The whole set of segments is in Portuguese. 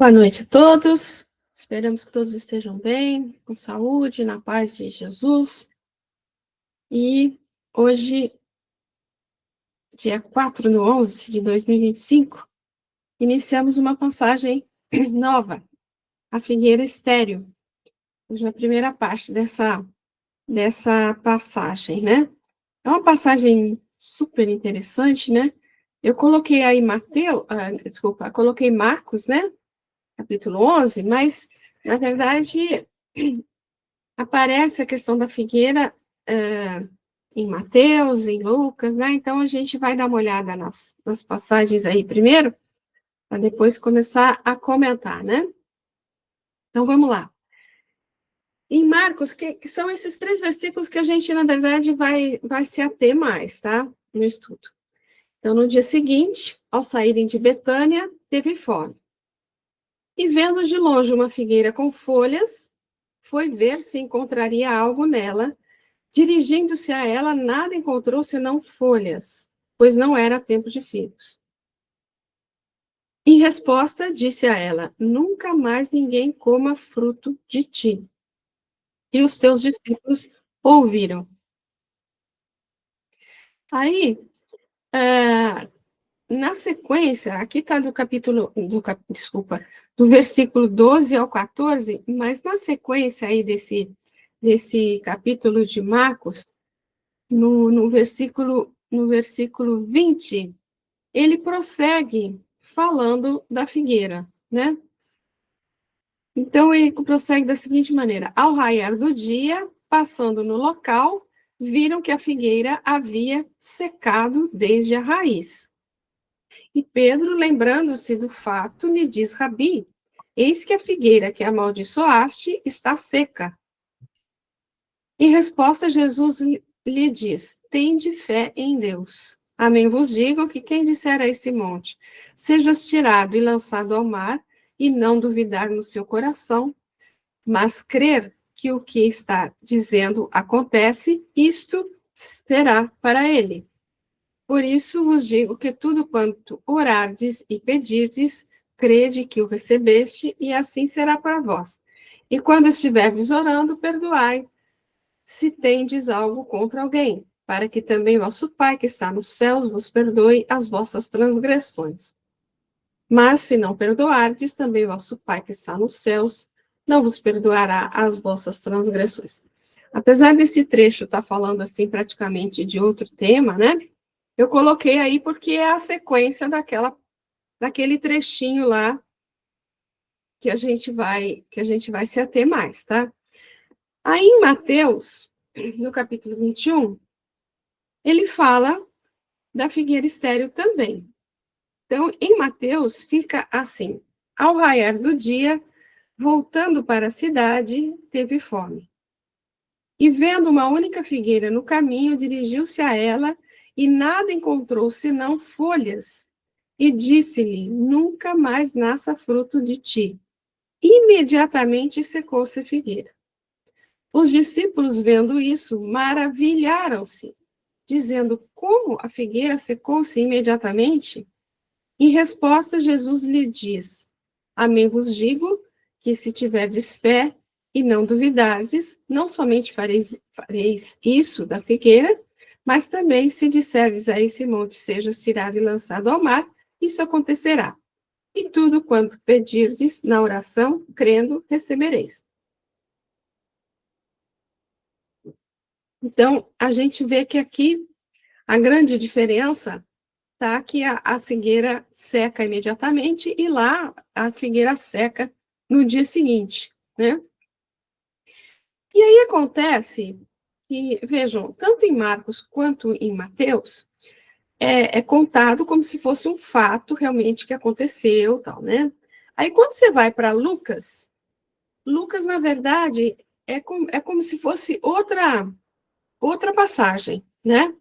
Boa noite a todos. Esperamos que todos estejam bem, com saúde, na paz de Jesus. E hoje, dia 4/11 de 2025, iniciamos uma passagem nova, a figueira estéril. Hoje é a primeira parte dessa passagem, né? É uma passagem super interessante, né? Eu coloquei aí coloquei Marcos, né? Capítulo 11, mas, na verdade, aparece a questão da figueira em Mateus, em Lucas, né? Então, a gente vai dar uma olhada nas passagens aí primeiro, para depois começar a comentar, né? Então, vamos lá. Em Marcos, que são esses 3 versículos que a gente, na verdade, vai se ater mais, tá? No estudo. Então, no dia seguinte, ao saírem de Betânia, teve fome. E vendo de longe uma figueira com folhas, foi ver se encontraria algo nela. Dirigindo-se a ela, nada encontrou senão folhas, pois não era tempo de figos. Em resposta, disse a ela: Nunca mais ninguém coma fruto de ti. E os teus discípulos ouviram. Aí, na sequência, aqui está do versículo 12 ao 14, mas na sequência aí desse capítulo de Marcos, no versículo 20, ele prossegue falando da figueira, né? Então, ele prossegue da seguinte maneira: ao raiar do dia, passando no local, viram que a figueira havia secado desde a raiz. E Pedro, lembrando-se do fato, lhe diz: Rabi, eis que a figueira que amaldiçoaste está seca. Em resposta, Jesus lhe diz: tende fé em Deus. Amém vos digo que quem disser a esse monte, sejas tirado e lançado ao mar, e não duvidar no seu coração, mas crer que o que está dizendo acontece, isto será para ele. Por isso vos digo que tudo quanto orardes e pedirdes, crede que o recebeste, e assim será para vós. E quando estiverdes orando, perdoai se tendes algo contra alguém, para que também vosso Pai que está nos céus vos perdoe as vossas transgressões. Mas se não perdoardes, também vosso Pai que está nos céus não vos perdoará as vossas transgressões. Apesar desse trecho estar falando assim praticamente de outro tema, né? Eu coloquei aí porque é a sequência daquele trechinho lá que a gente vai se ater mais, tá? Aí em Mateus, no capítulo 21, ele fala da figueira estéril também. Então, em Mateus, fica assim: ao raiar do dia, voltando para a cidade, teve fome. E vendo uma única figueira no caminho, dirigiu-se a ela e nada encontrou senão folhas. E disse-lhe: Nunca mais nasça fruto de ti. Imediatamente secou-se a figueira. Os discípulos, vendo isso, maravilharam-se, dizendo: Como a figueira secou-se imediatamente? Em resposta, Jesus lhe diz: Amém vos digo que se tiverdes fé e não duvidardes, não somente fareis isso da figueira, mas também se disserdes a esse monte, seja tirado e lançado ao mar, isso acontecerá. E tudo quanto pedirdes na oração, crendo, recebereis. Então, a gente vê que aqui a grande diferença tá que a figueira seca imediatamente e lá a figueira seca no dia seguinte, né? E aí acontece que, vejam, tanto em Marcos quanto em Mateus, é contado como se fosse um fato realmente que aconteceu, tal, né? Aí quando você vai para Lucas, na verdade, é como se fosse outra passagem, né?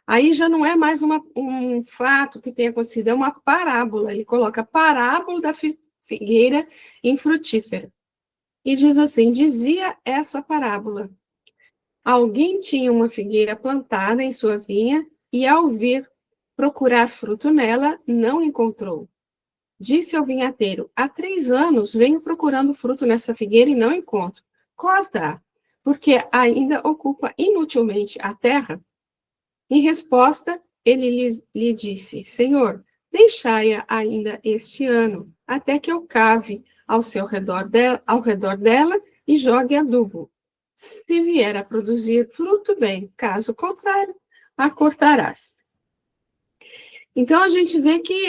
Aí já não é mais um fato que tem acontecido, é uma parábola. Ele coloca a parábola da figueira infrutífera. E diz assim: dizia essa parábola: alguém tinha uma figueira plantada em sua vinha e, ao vir procurar fruto nela, não encontrou. disse ao vinhateiro: há 3 anos venho procurando fruto nessa figueira e não encontro. Corta-a, porque ainda ocupa inutilmente a terra. Em resposta, ele lhe disse: Senhor, deixai-a ainda este ano, até que eu cave ao redor dela e jogue adubo. Se vier a produzir fruto, bem, caso contrário, a cortarás. Então, a gente vê que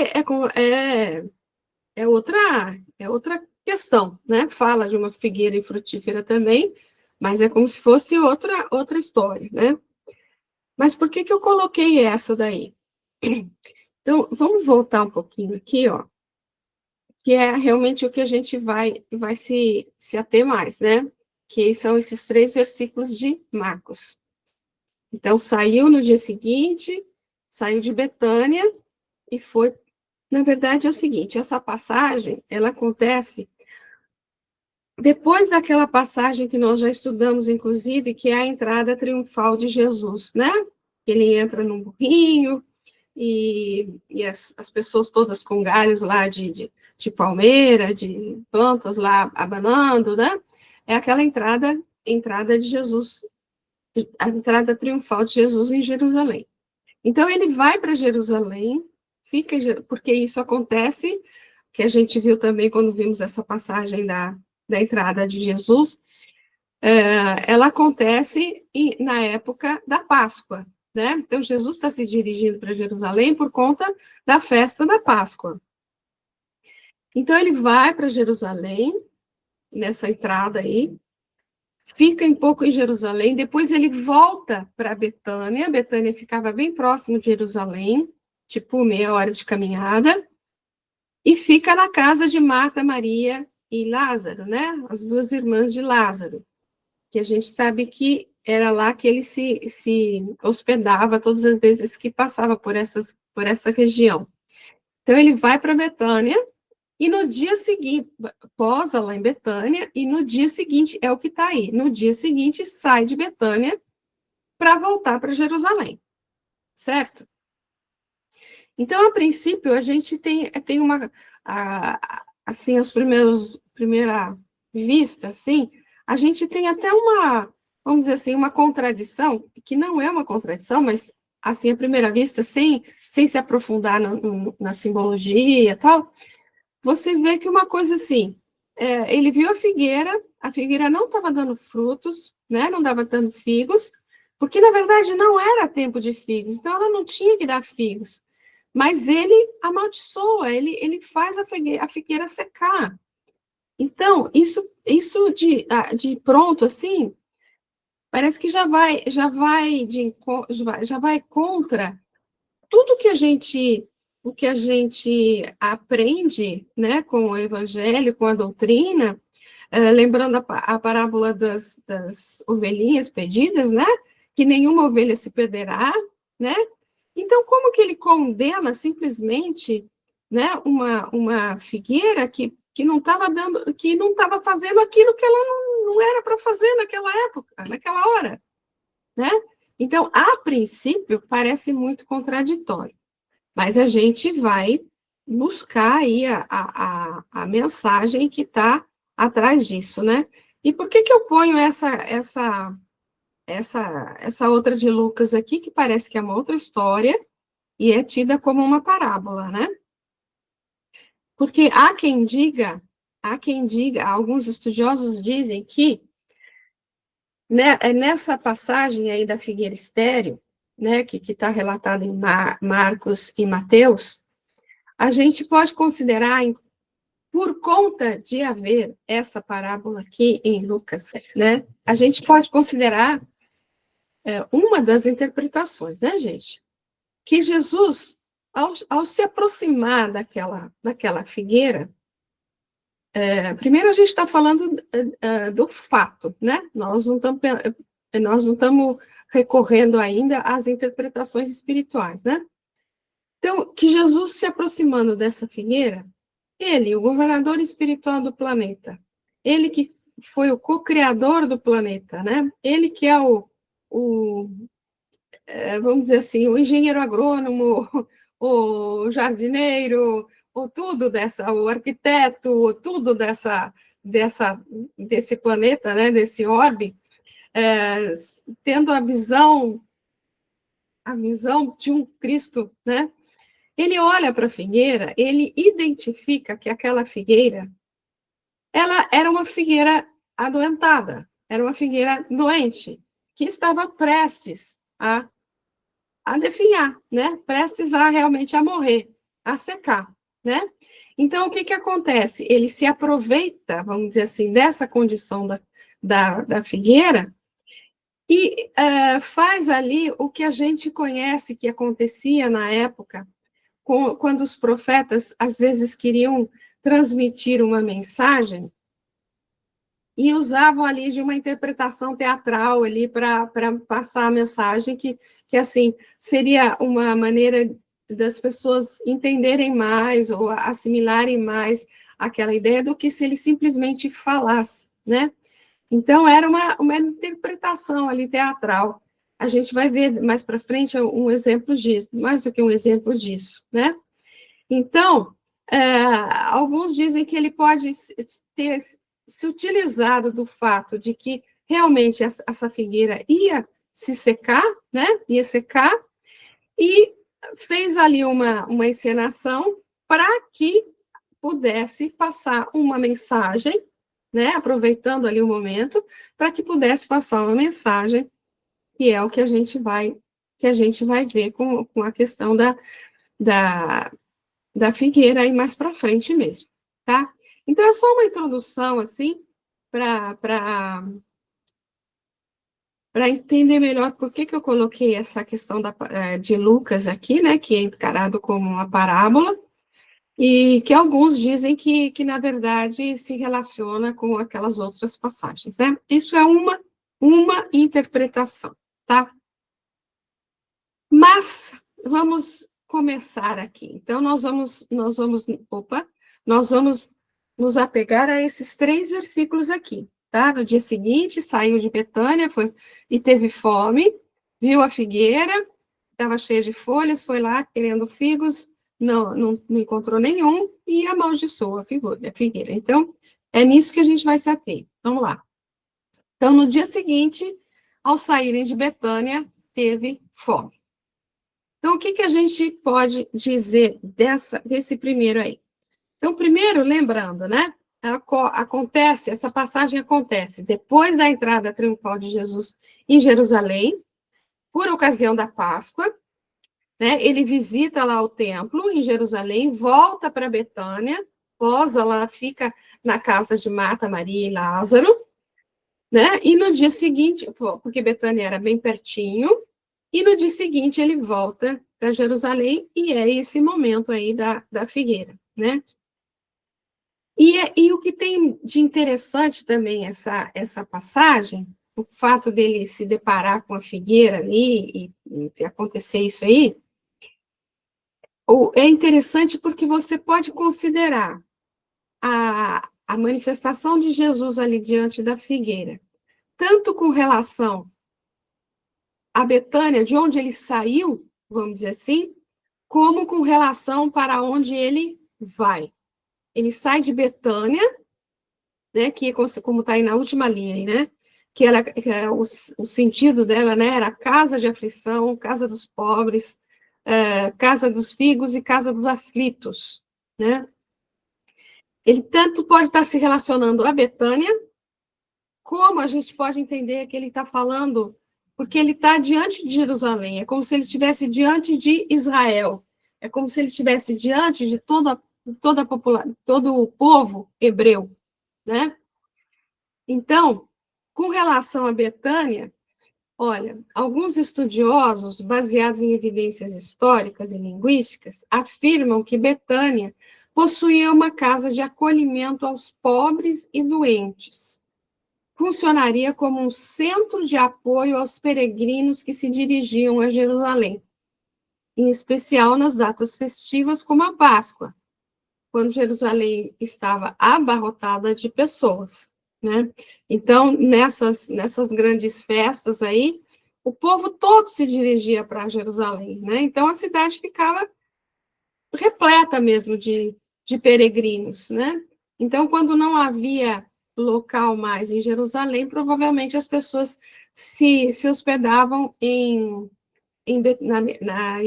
é outra questão, né? Fala de uma figueira infrutífera também, mas é como se fosse outra história, né? Mas por que eu coloquei essa daí? Então, vamos voltar um pouquinho aqui, ó, que é realmente o que a gente vai se ater mais, né? Que são esses 3 versículos de Marcos. Então, saiu no dia seguinte, saiu de Betânia e foi. Na verdade, é o seguinte: essa passagem, ela acontece depois daquela passagem que nós já estudamos, inclusive, que é a entrada triunfal de Jesus, né? Ele entra num burrinho e as pessoas todas com galhos lá de palmeira, de plantas lá abanando, né? É aquela entrada de Jesus, a entrada triunfal de Jesus em Jerusalém. Então, ele vai para Jerusalém, porque isso acontece, que a gente viu também quando vimos essa passagem da entrada de Jesus, ela acontece na época da Páscoa, né? Então, Jesus está se dirigindo para Jerusalém por conta da festa da Páscoa. Então, ele vai para Jerusalém, nessa entrada aí, fica um pouco em Jerusalém, depois ele volta para Betânia. Betânia ficava bem próximo de Jerusalém, tipo meia hora de caminhada, e fica na casa de Marta, Maria e Lázaro, né? As 2 irmãs de Lázaro, que a gente sabe que era lá que ele se hospedava todas as vezes que passava por essa região. Então, ele vai para Betânia, e no dia seguinte, posa lá em Betânia, e no dia seguinte, é o que está aí, no dia seguinte sai de Betânia para voltar para Jerusalém, certo? Então, a princípio, a gente tem uma, assim, primeira vista, assim, a gente tem até vamos dizer assim, uma contradição, que não é uma contradição, mas, assim, à primeira vista, sem se aprofundar na simbologia e tal, você vê que uma coisa assim, ele viu a figueira não estava dando frutos, né, não estava dando figos, porque, na verdade, não era tempo de figos, então ela não tinha que dar figos. Mas ele amaldiçoa, ele faz a figueira secar. Então, isso de pronto, assim, parece que já vai contra tudo o que a gente aprende, né, com o evangelho, com a doutrina, lembrando a parábola das ovelhinhas perdidas, né, que nenhuma ovelha se perderá, né. Então, como que ele condena simplesmente, né, uma figueira que não estava que não estava fazendo aquilo que ela não era para fazer naquela época, naquela hora, né? Então, a princípio, parece muito contraditório. Mas a gente vai buscar aí a mensagem que está atrás disso, né? E por que eu ponho essa outra de Lucas aqui, que parece que é uma outra história, e é tida como uma parábola, né? Porque há quem diga, alguns estudiosos dizem que, né, nessa passagem aí da figueira estéril, né, que está relatada em Marcos e Mateus, a gente pode considerar, por conta de haver essa parábola aqui em Lucas, né, a gente pode considerar uma das interpretações, né, gente? Que Jesus, ao se aproximar daquela figueira, primeiro a gente está falando do fato, né? Nós não estamos recorrendo ainda às interpretações espirituais, né? Então, que Jesus se aproximando dessa figueira, ele, o governador espiritual do planeta, ele que foi o co-criador do planeta, né? Ele que é vamos dizer assim, o engenheiro agrônomo, o jardineiro, o arquiteto, ou tudo desse planeta, né, desse orbe, tendo a visão de um Cristo, né? Ele olha para a figueira, ele identifica que aquela figueira, ela era uma figueira adoentada, era uma figueira doente, que estava prestes a definhar, né? Prestes a realmente a morrer, a secar, né? Então, o que acontece? Ele se aproveita, vamos dizer assim, dessa condição da figueira e faz ali o que a gente conhece que acontecia na época, quando os profetas, às vezes, queriam transmitir uma mensagem e usavam ali de uma interpretação teatral ali para passar a mensagem que, assim, seria uma maneira das pessoas entenderem mais ou assimilarem mais aquela ideia do que se ele simplesmente falasse, né? Então, era uma interpretação ali teatral. A gente vai ver mais para frente um exemplo disso, mais do que um exemplo disso, né? Então, alguns dizem que ele pode ter se utilizado do fato de que realmente essa figueira ia se secar, né? Ia secar, e fez ali uma encenação para que pudesse passar uma mensagem, né? Aproveitando ali o momento, para que pudesse passar uma mensagem, que é o que a gente vai ver com a questão da figueira aí mais para frente mesmo, tá? Então, é só uma introdução, assim, para entender melhor por que eu coloquei essa questão de Lucas aqui, né, que é encarado como uma parábola, e que alguns dizem que na verdade, se relaciona com aquelas outras passagens, né? Isso é uma interpretação, tá? Mas, vamos começar aqui. Então, nós vamos nos apegar a esses 3 versículos aqui, tá? No dia seguinte, saiu de Betânia, e teve fome, viu a figueira, estava cheia de folhas, foi lá querendo figos, não encontrou nenhum, e amaldiçoou a figueira. Então, é nisso que a gente vai se ater. Vamos lá. Então, no dia seguinte, ao saírem de Betânia, teve fome. Então, o que a gente pode dizer desse primeiro aí? Então, primeiro, lembrando, né? Essa passagem acontece depois da entrada triunfal de Jesus em Jerusalém, por ocasião da Páscoa, né? Ele visita lá o templo em Jerusalém, volta para Betânia, posa lá, fica na casa de Marta, Maria e Lázaro, né? E no dia seguinte, porque Betânia era bem pertinho, e no dia seguinte ele volta para Jerusalém, e é esse momento aí da figueira, né? E o que tem de interessante também essa passagem, o fato dele se deparar com a figueira ali e acontecer isso aí, é interessante porque você pode considerar a manifestação de Jesus ali diante da figueira, tanto com relação a Betânia, de onde ele saiu, vamos dizer assim, como com relação para onde ele vai. Ele sai de Betânia, né, que como está aí na última linha, né, que o sentido dela, né, era casa de aflição, casa dos pobres, casa dos figos e casa dos aflitos, né. Ele tanto pode estar se relacionando a Betânia, como a gente pode entender que ele está falando, porque ele está diante de Jerusalém, é como se ele estivesse diante de Israel, é como se ele estivesse diante de toda a população, todo o povo hebreu, né? Então, com relação a Betânia, olha, alguns estudiosos, baseados em evidências históricas e linguísticas, afirmam que Betânia possuía uma casa de acolhimento aos pobres e doentes. Funcionaria como um centro de apoio aos peregrinos que se dirigiam a Jerusalém, em especial nas datas festivas como a Páscoa, quando Jerusalém estava abarrotada de pessoas, né? Então, nessas grandes festas aí, o povo todo se dirigia para Jerusalém, né? Então, a cidade ficava repleta mesmo de peregrinos, né? Então, quando não havia local mais em Jerusalém, provavelmente as pessoas se hospedavam em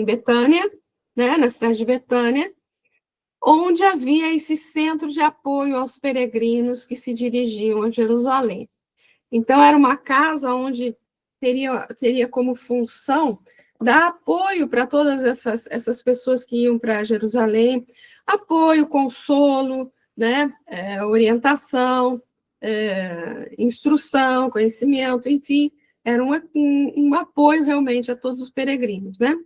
Betânia, né, na cidade de Betânia, onde havia esse centro de apoio aos peregrinos que se dirigiam a Jerusalém. Então, era uma casa onde teria como função dar apoio para todas essas pessoas que iam para Jerusalém, apoio, consolo, né, orientação, instrução, conhecimento, enfim, era um apoio realmente a todos os peregrinos, né?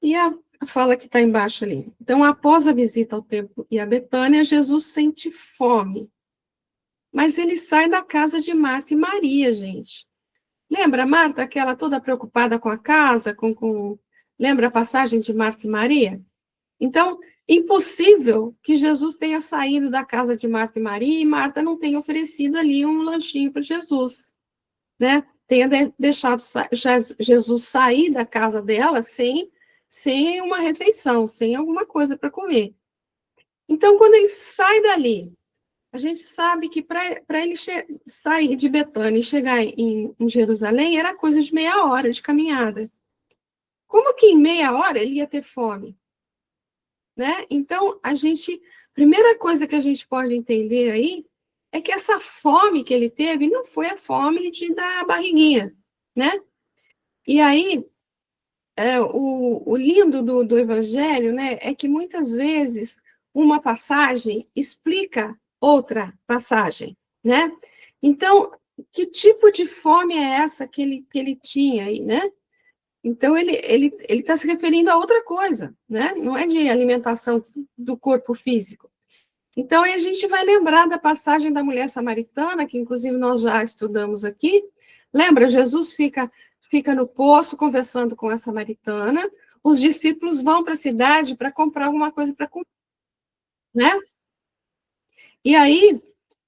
E a fala que está embaixo ali. Então, após a visita ao templo e a Betânia, Jesus sente fome. Mas ele sai da casa de Marta e Maria, gente. Lembra Marta, aquela toda preocupada com a casa, lembra a passagem de Marta e Maria? Então, impossível que Jesus tenha saído da casa de Marta e Maria e Marta não tenha oferecido ali um lanchinho para Jesus, né? Tenha deixado Jesus sair da casa dela sem uma refeição, sem alguma coisa para comer. Então, quando ele sai dali, a gente sabe que para ele sair de Betânia e chegar em Jerusalém era coisa de meia hora de caminhada. Como que em meia hora ele ia ter fome? Né? Então, primeira coisa que a gente pode entender aí é que essa fome que ele teve não foi a fome da barriguinha, né? E aí, o lindo do Evangelho, né, é que muitas vezes uma passagem explica outra passagem, né? Então, que tipo de fome é essa que ele tinha aí, né? Então, ele está se referindo a outra coisa, né? Não é de alimentação do corpo físico. Então, aí a gente vai lembrar da passagem da mulher samaritana, que inclusive nós já estudamos aqui. Lembra, Jesus fica no poço conversando com a samaritana, os discípulos vão para a cidade para comprar alguma coisa para comer, né? E aí,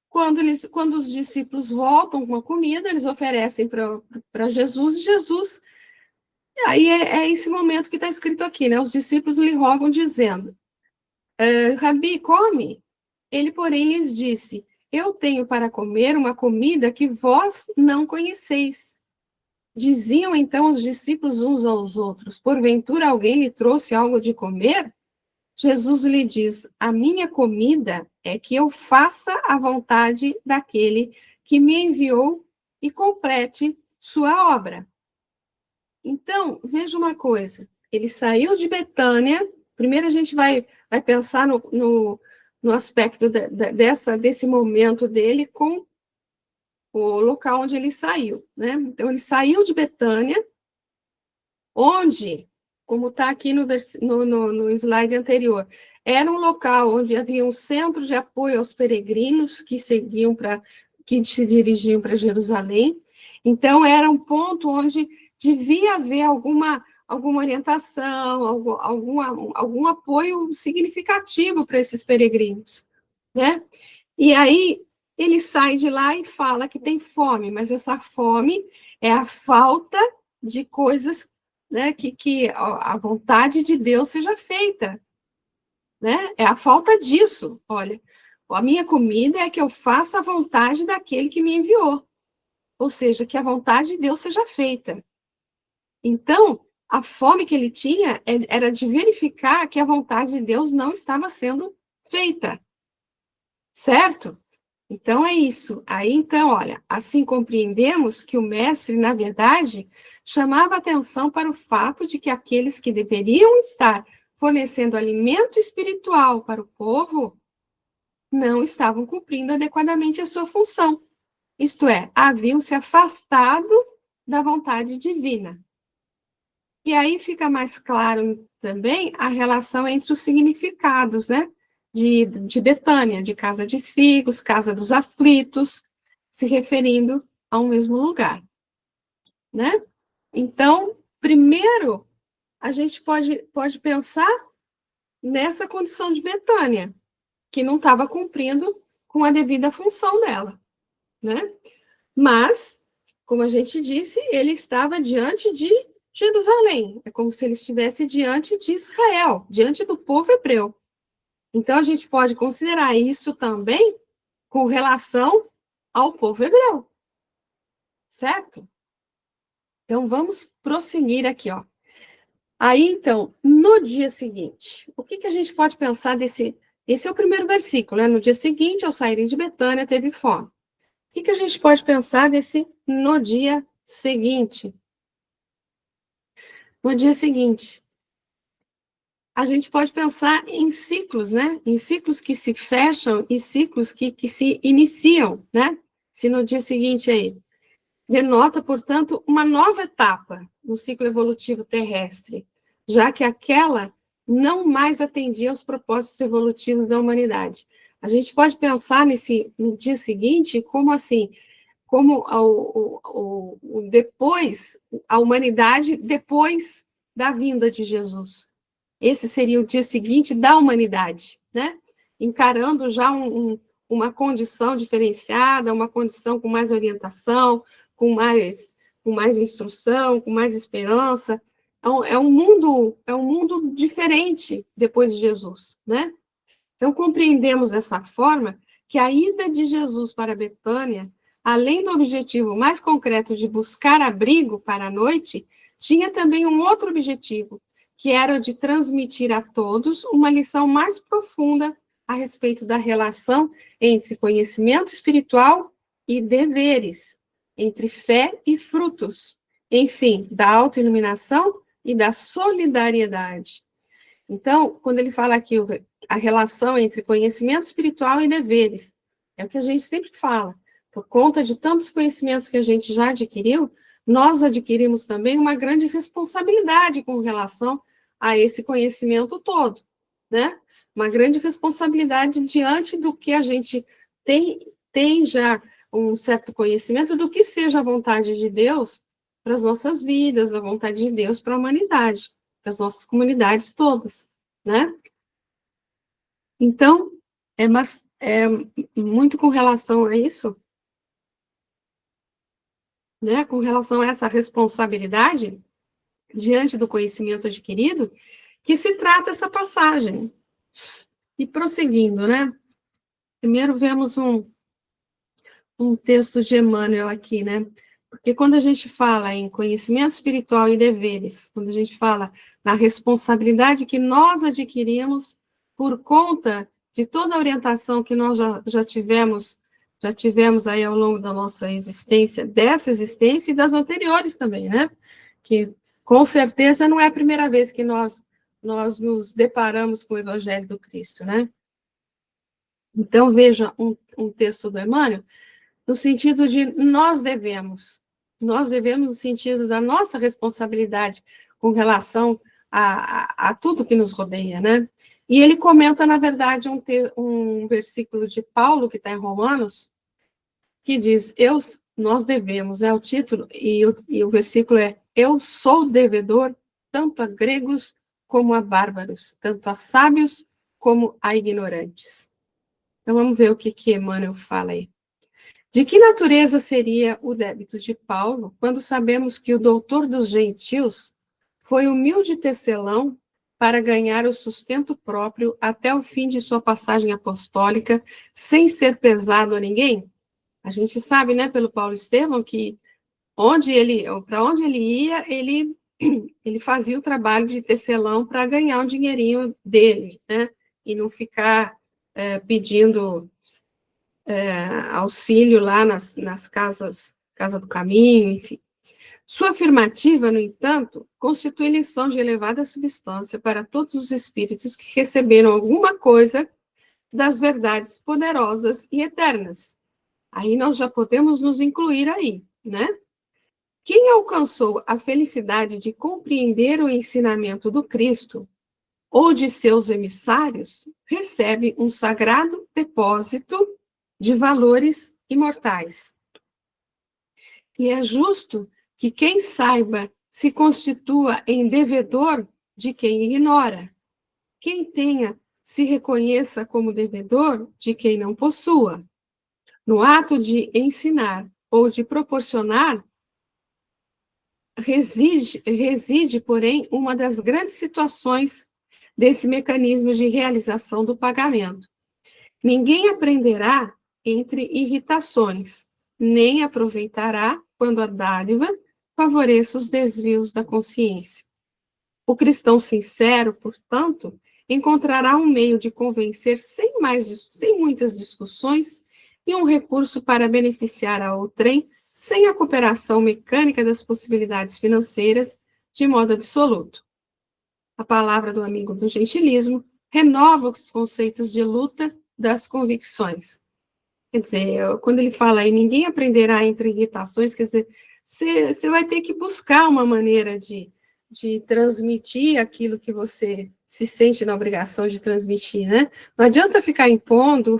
quando os discípulos voltam com a comida, eles oferecem para Jesus, e Jesus... Aí é esse momento que está escrito aqui, né? Os discípulos lhe rogam, dizendo, Rabi, come. Ele, porém, lhes disse, eu tenho para comer uma comida que vós não conheceis. Diziam então os discípulos uns aos outros, porventura alguém lhe trouxe algo de comer? Jesus lhe diz, a minha comida é que eu faça a vontade daquele que me enviou e complete sua obra. Então, veja uma coisa, ele saiu de Betânia, primeiro a gente vai pensar no aspecto desse momento dele com o local onde ele saiu, né? Então, ele saiu de Betânia, onde, como está aqui no slide anterior, era um local onde havia um centro de apoio aos peregrinos que se dirigiam para Jerusalém. Então, era um ponto onde devia haver alguma orientação, algum apoio significativo para esses peregrinos, né? E aí, ele sai de lá e fala que tem fome, mas essa fome é a falta de coisas, né, que a vontade de Deus seja feita, né? É a falta disso. Olha, a minha comida é que eu faça a vontade daquele que me enviou, ou seja, que a vontade de Deus seja feita. Então, a fome que ele tinha era de verificar que a vontade de Deus não estava sendo feita, certo? Então, é isso. Aí, então, olha, assim compreendemos que o mestre, na verdade, chamava atenção para o fato de que aqueles que deveriam estar fornecendo alimento espiritual para o povo não estavam cumprindo adequadamente a sua função. Isto é, haviam se afastado da vontade divina. E aí fica mais claro também a relação entre os significados, né? De Betânia, de casa de figos, casa dos aflitos, se referindo ao mesmo lugar, né? Então, primeiro, a gente pode pensar nessa condição de Betânia, que não estava cumprindo com a devida função dela, né? Mas, como a gente disse, ele estava diante de Jerusalém, é como se ele estivesse diante de Israel, diante do povo hebreu. Então, a gente pode considerar isso também com relação ao povo hebreu, certo? Então, vamos prosseguir aqui, ó. Aí, então, no dia seguinte, o que que a gente pode pensar desse... Esse é o primeiro versículo, né? No dia seguinte, ao saírem de Betânia, teve fome. O que que a gente pode pensar desse no dia seguinte? No dia seguinte, a gente pode pensar em ciclos, né? Em ciclos que se fecham e ciclos que se iniciam, né? Se no dia seguinte aí denota, portanto, uma nova etapa no ciclo evolutivo terrestre, já que aquela não mais atendia aos propósitos evolutivos da humanidade. A gente pode pensar no dia seguinte como assim, como depois, a humanidade depois da vinda de Jesus. Esse seria o dia seguinte da humanidade, né? Encarando já uma condição diferenciada, uma condição com mais orientação, com mais instrução, com mais esperança. É um mundo diferente depois de Jesus, né? Então, compreendemos dessa forma que a ida de Jesus para Betânia, além do objetivo mais concreto de buscar abrigo para a noite, tinha também um outro objetivo, que era o de transmitir a todos uma lição mais profunda a respeito da relação entre conhecimento espiritual e deveres, entre fé e frutos, enfim, da autoiluminação e da solidariedade. Então, quando ele fala aqui a relação entre conhecimento espiritual e deveres, é o que a gente sempre fala. Por conta de tantos conhecimentos que a gente já adquiriu, nós adquirimos também uma grande responsabilidade com relação a esse conhecimento todo, né? Uma grande responsabilidade diante do que a gente tem já um certo conhecimento do que seja a vontade de Deus para as nossas vidas, a vontade de Deus para a humanidade, para as nossas comunidades todas, né? Então, é muito com relação a isso, né? Com relação a essa responsabilidade diante do conhecimento adquirido, que se trata essa passagem. E prosseguindo, né? Primeiro vemos um texto de Emmanuel aqui, né? Porque quando a gente fala em conhecimento espiritual e deveres, quando a gente fala na responsabilidade que nós adquirimos por conta de toda a orientação que nós já tivemos aí ao longo da nossa existência, dessa existência e das anteriores também, né? Que com certeza não é a primeira vez que nós nos deparamos com o Evangelho do Cristo, né? Então, veja um texto do Emmanuel, no sentido de nós devemos no sentido da nossa responsabilidade com relação a tudo que nos rodeia, né? E ele comenta, na verdade, um versículo de Paulo, que está em Romanos, que diz, nós devemos, é o título, e o versículo é, eu sou devedor tanto a gregos como a bárbaros, tanto a sábios como a ignorantes. Então, vamos ver o que Emmanuel fala aí. De que natureza seria o débito de Paulo, quando sabemos que o doutor dos gentios foi humilde tecelão para ganhar o sustento próprio até o fim de sua passagem apostólica, sem ser pesado a ninguém? A gente sabe, né, pelo Paulo Estevão, que para onde ele ia, ele fazia o trabalho de tecelão para ganhar um dinheirinho dele, né, e não ficar pedindo auxílio lá nas casas, Casa do Caminho, enfim. Sua afirmativa, no entanto, constitui lição de elevada substância para todos os espíritos que receberam alguma coisa das verdades poderosas e eternas. Aí nós já podemos nos incluir aí, né? Quem alcançou a felicidade de compreender o ensinamento do Cristo ou de seus emissários, recebe um sagrado depósito de valores imortais. E é justo que quem saiba se constitua em devedor de quem ignora. Quem tenha se reconheça como devedor de quem não possua. No ato de ensinar ou de proporcionar, reside, porém, uma das grandes situações desse mecanismo de realização do pagamento. Ninguém aprenderá entre irritações, nem aproveitará quando a dádiva favoreça os desvios da consciência. O cristão sincero, portanto, encontrará um meio de convencer sem muitas discussões e um recurso para beneficiar a outrem sem a cooperação mecânica das possibilidades financeiras de modo absoluto. A palavra do amigo do gentilismo renova os conceitos de luta das convicções. Quer dizer, quando ele fala aí, ninguém aprenderá entre irritações, quer dizer, você vai ter que buscar uma maneira de transmitir aquilo que você se sente na obrigação de transmitir, né? Não adianta ficar impondo,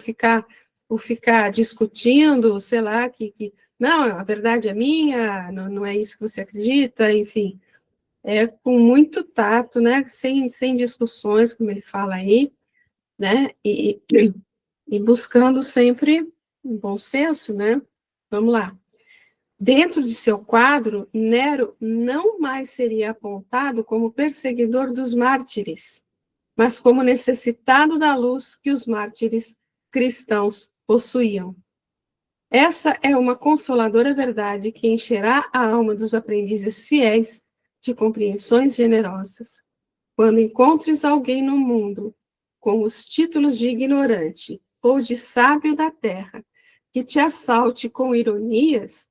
ou ficar discutindo, sei lá, não, a verdade é minha, não é isso que você acredita, enfim. É com muito tato, né? Sem discussões, como ele fala aí, né? E buscando sempre um bom senso, né? Vamos lá. Dentro de seu quadro, Nero não mais seria apontado como perseguidor dos mártires, mas como necessitado da luz que os mártires cristãos possuíam. Essa é uma consoladora verdade que encherá a alma dos aprendizes fiéis de compreensões generosas. Quando encontres alguém no mundo com os títulos de ignorante ou de sábio da terra que te assalte com ironias,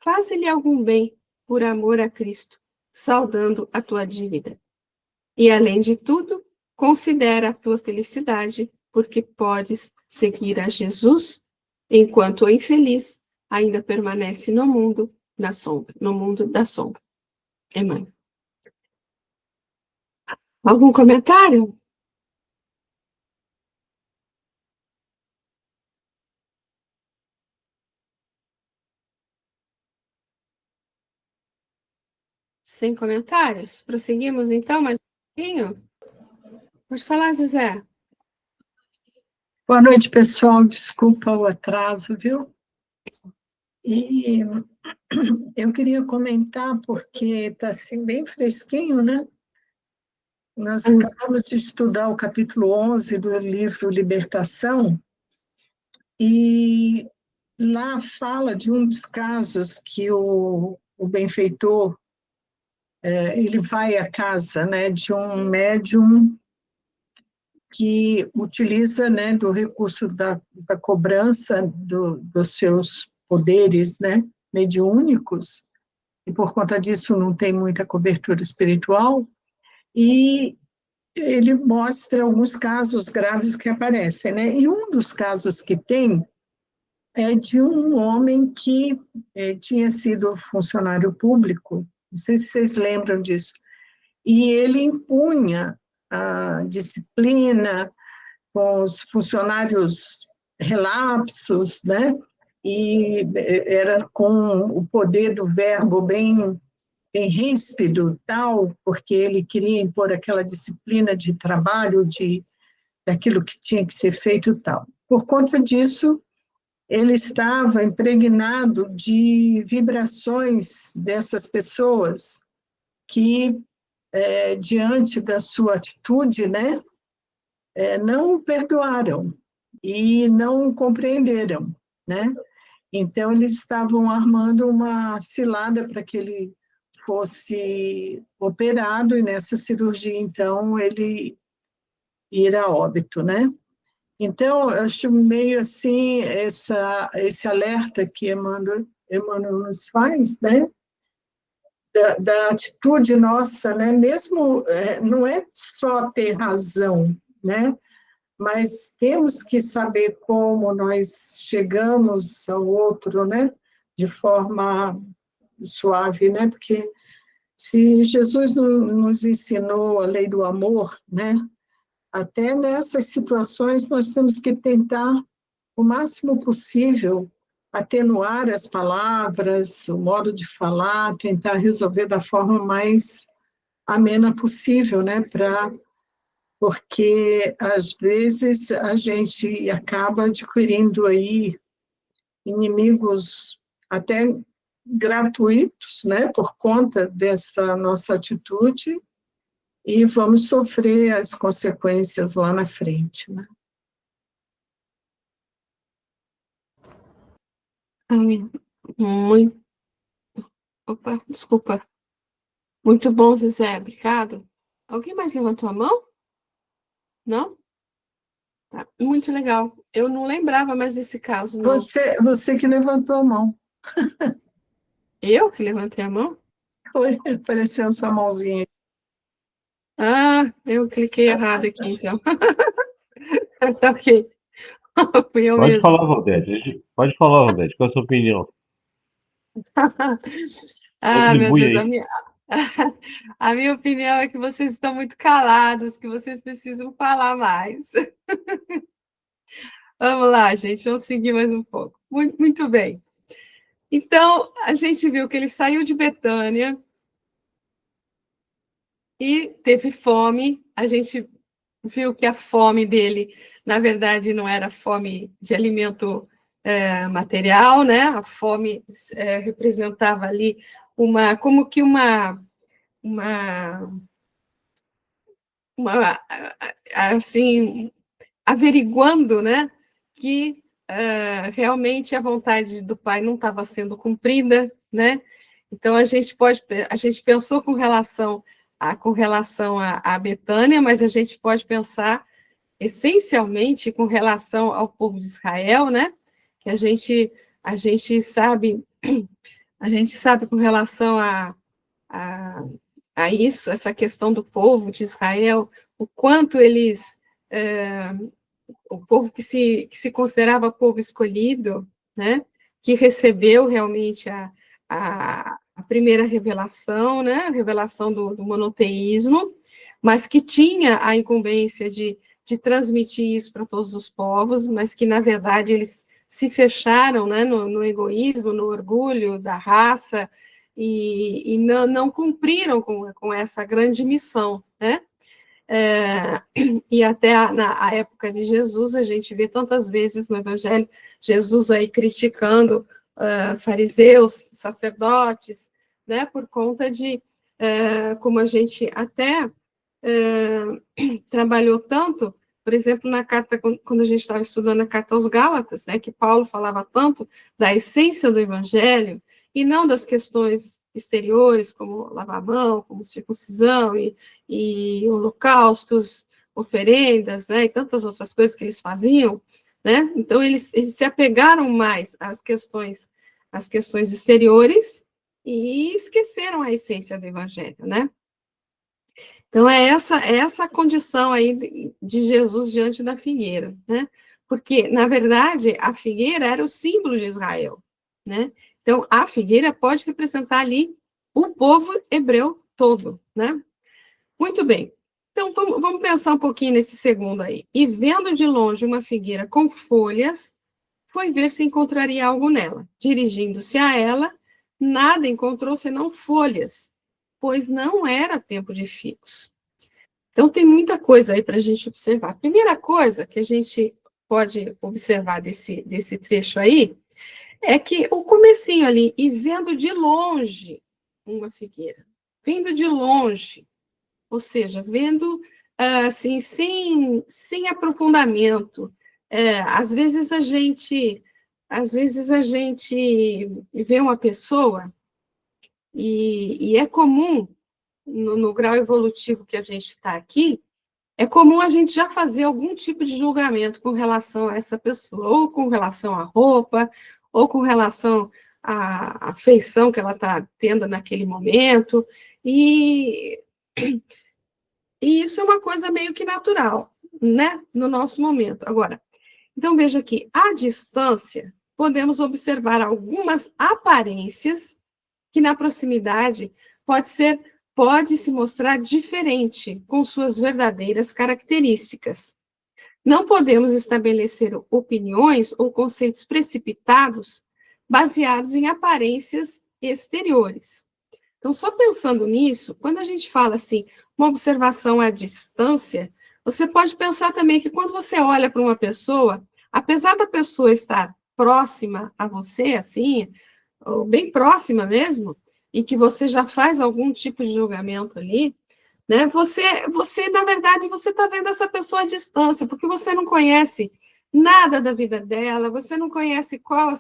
faze-lhe algum bem por amor a Cristo, saudando a tua dívida. E, além de tudo, considera a tua felicidade, porque podes seguir a Jesus, enquanto o infeliz ainda permanece no mundo da sombra, no mundo da sombra. Emmanuel. Algum comentário? Sem comentários? Prosseguimos, então, mais um pouquinho? Pode falar, Zezé. Boa noite, pessoal. Desculpa o atraso, viu? E eu queria comentar, porque está assim, bem fresquinho, né? Nós acabamos de estudar o capítulo 11 do livro Libertação, e lá fala de um dos casos que o benfeitor ele vai à casa, né, de um médium que utiliza, né, do recurso da cobrança dos seus poderes, né, mediúnicos, e por conta disso não tem muita cobertura espiritual, e ele mostra alguns casos graves que aparecem, né, e um dos casos que tem é de um homem que tinha sido funcionário público, não sei se vocês lembram disso, e ele impunha a disciplina com os funcionários relapsos, né? E era com o poder do verbo bem ríspido, tal, porque ele queria impor aquela disciplina de trabalho, daquilo que tinha que ser feito, tal. Por conta disso, ele estava impregnado de vibrações dessas pessoas que, diante da sua atitude, né, não o perdoaram e não o compreenderam, né? Então, eles estavam armando uma cilada para que ele fosse operado, e nessa cirurgia, então, ele ir a óbito, né? Então, eu acho meio assim, esse alerta que Emmanuel nos faz, né? Da atitude nossa, né? Mesmo, não é só ter razão, né? Mas temos que saber como nós chegamos ao outro, né? De forma suave, né? Porque se Jesus nos ensinou a lei do amor, né? Até nessas situações nós temos que tentar o máximo possível atenuar as palavras, o modo de falar, tentar resolver da forma mais amena possível, né? Porque às vezes a gente acaba adquirindo aí inimigos até gratuitos, né, por conta dessa nossa atitude, e vamos sofrer as consequências lá na frente, né? Muito, opa, desculpa. Muito bom, Zezé, obrigado. Alguém mais levantou a mão? Não? Tá, muito legal. Eu não lembrava mais desse caso, não. Você que levantou a mão. Eu que levantei a mão? Foi, apareceu sua mãozinha. Ah, eu cliquei errado aqui, então. Tá ok. Fui eu Pode mesmo. falar, Valdete. Pode falar, Valdete. Qual a sua opinião? Ah, meu Contribui Deus, aí. a minha opinião é que vocês estão muito calados, que vocês precisam falar mais. Vamos lá, gente, vamos seguir mais um pouco. Muito bem. Então, a gente viu que ele saiu de Betânia e teve fome. A gente viu que a fome dele, na verdade, não era fome de alimento material, né? A fome representava ali como que uma, uma assim, averiguando, né, que realmente a vontade do Pai não estava sendo cumprida, né? Então a gente pensou com relação a Betânia, mas a gente pode pensar essencialmente com relação ao povo de Israel, né? Que a gente sabe com relação a, a isso, essa questão do povo de Israel, o quanto eles o povo que se considerava povo escolhido, né, que recebeu realmente a primeira revelação, né, a revelação do monoteísmo, mas que tinha a incumbência de transmitir isso para todos os povos, mas que, na verdade, eles se fecharam, né, no egoísmo, no orgulho da raça, e não cumpriram com essa grande missão, né? E até na época de Jesus, a gente vê tantas vezes no Evangelho, Jesus aí criticando fariseus, sacerdotes, né, por conta de, como a gente até trabalhou tanto, por exemplo, na carta, quando a gente estava estudando a carta aos Gálatas, né, que Paulo falava tanto da essência do Evangelho, e não das questões exteriores, como lavar a mão, como circuncisão, e holocaustos, oferendas, né, e tantas outras coisas que eles faziam, né, então eles se apegaram mais às questões exteriores, e esqueceram a essência do Evangelho, né. Então, é essa a condição aí de Jesus diante da figueira, né? Porque, na verdade, a figueira era o símbolo de Israel, né? Então, a figueira pode representar ali o povo hebreu todo, né? Muito bem. Então, vamos pensar um pouquinho nesse segundo aí. E vendo de longe uma figueira com folhas, foi ver se encontraria algo nela. Dirigindo-se a ela, nada encontrou senão folhas, pois não era tempo de figos. Então, tem muita coisa aí para a gente observar. A primeira coisa que a gente pode observar desse trecho aí é que o comecinho ali, e vendo de longe uma figueira, vendo de longe, ou seja, vendo assim, sem aprofundamento. Às vezes a gente vê uma pessoa, e é comum, no grau evolutivo que a gente está aqui, é comum a gente já fazer algum tipo de julgamento com relação a essa pessoa, ou com relação à roupa, ou com relação à feição que ela está tendo naquele momento, e, e isso é uma coisa meio que natural, né, no nosso momento. Agora, então veja que, à distância, podemos observar algumas aparências que na proximidade pode se mostrar diferente com suas verdadeiras características. Não podemos estabelecer opiniões ou conceitos precipitados baseados em aparências exteriores. Então, só pensando nisso, quando a gente fala assim, uma observação à distância, você pode pensar também que quando você olha para uma pessoa, apesar da pessoa estar próxima a você, assim, ou bem próxima mesmo, e que você já faz algum tipo de julgamento ali, né? Você, na verdade, você está vendo essa pessoa à distância, porque você não conhece nada da vida dela, você não conhece qual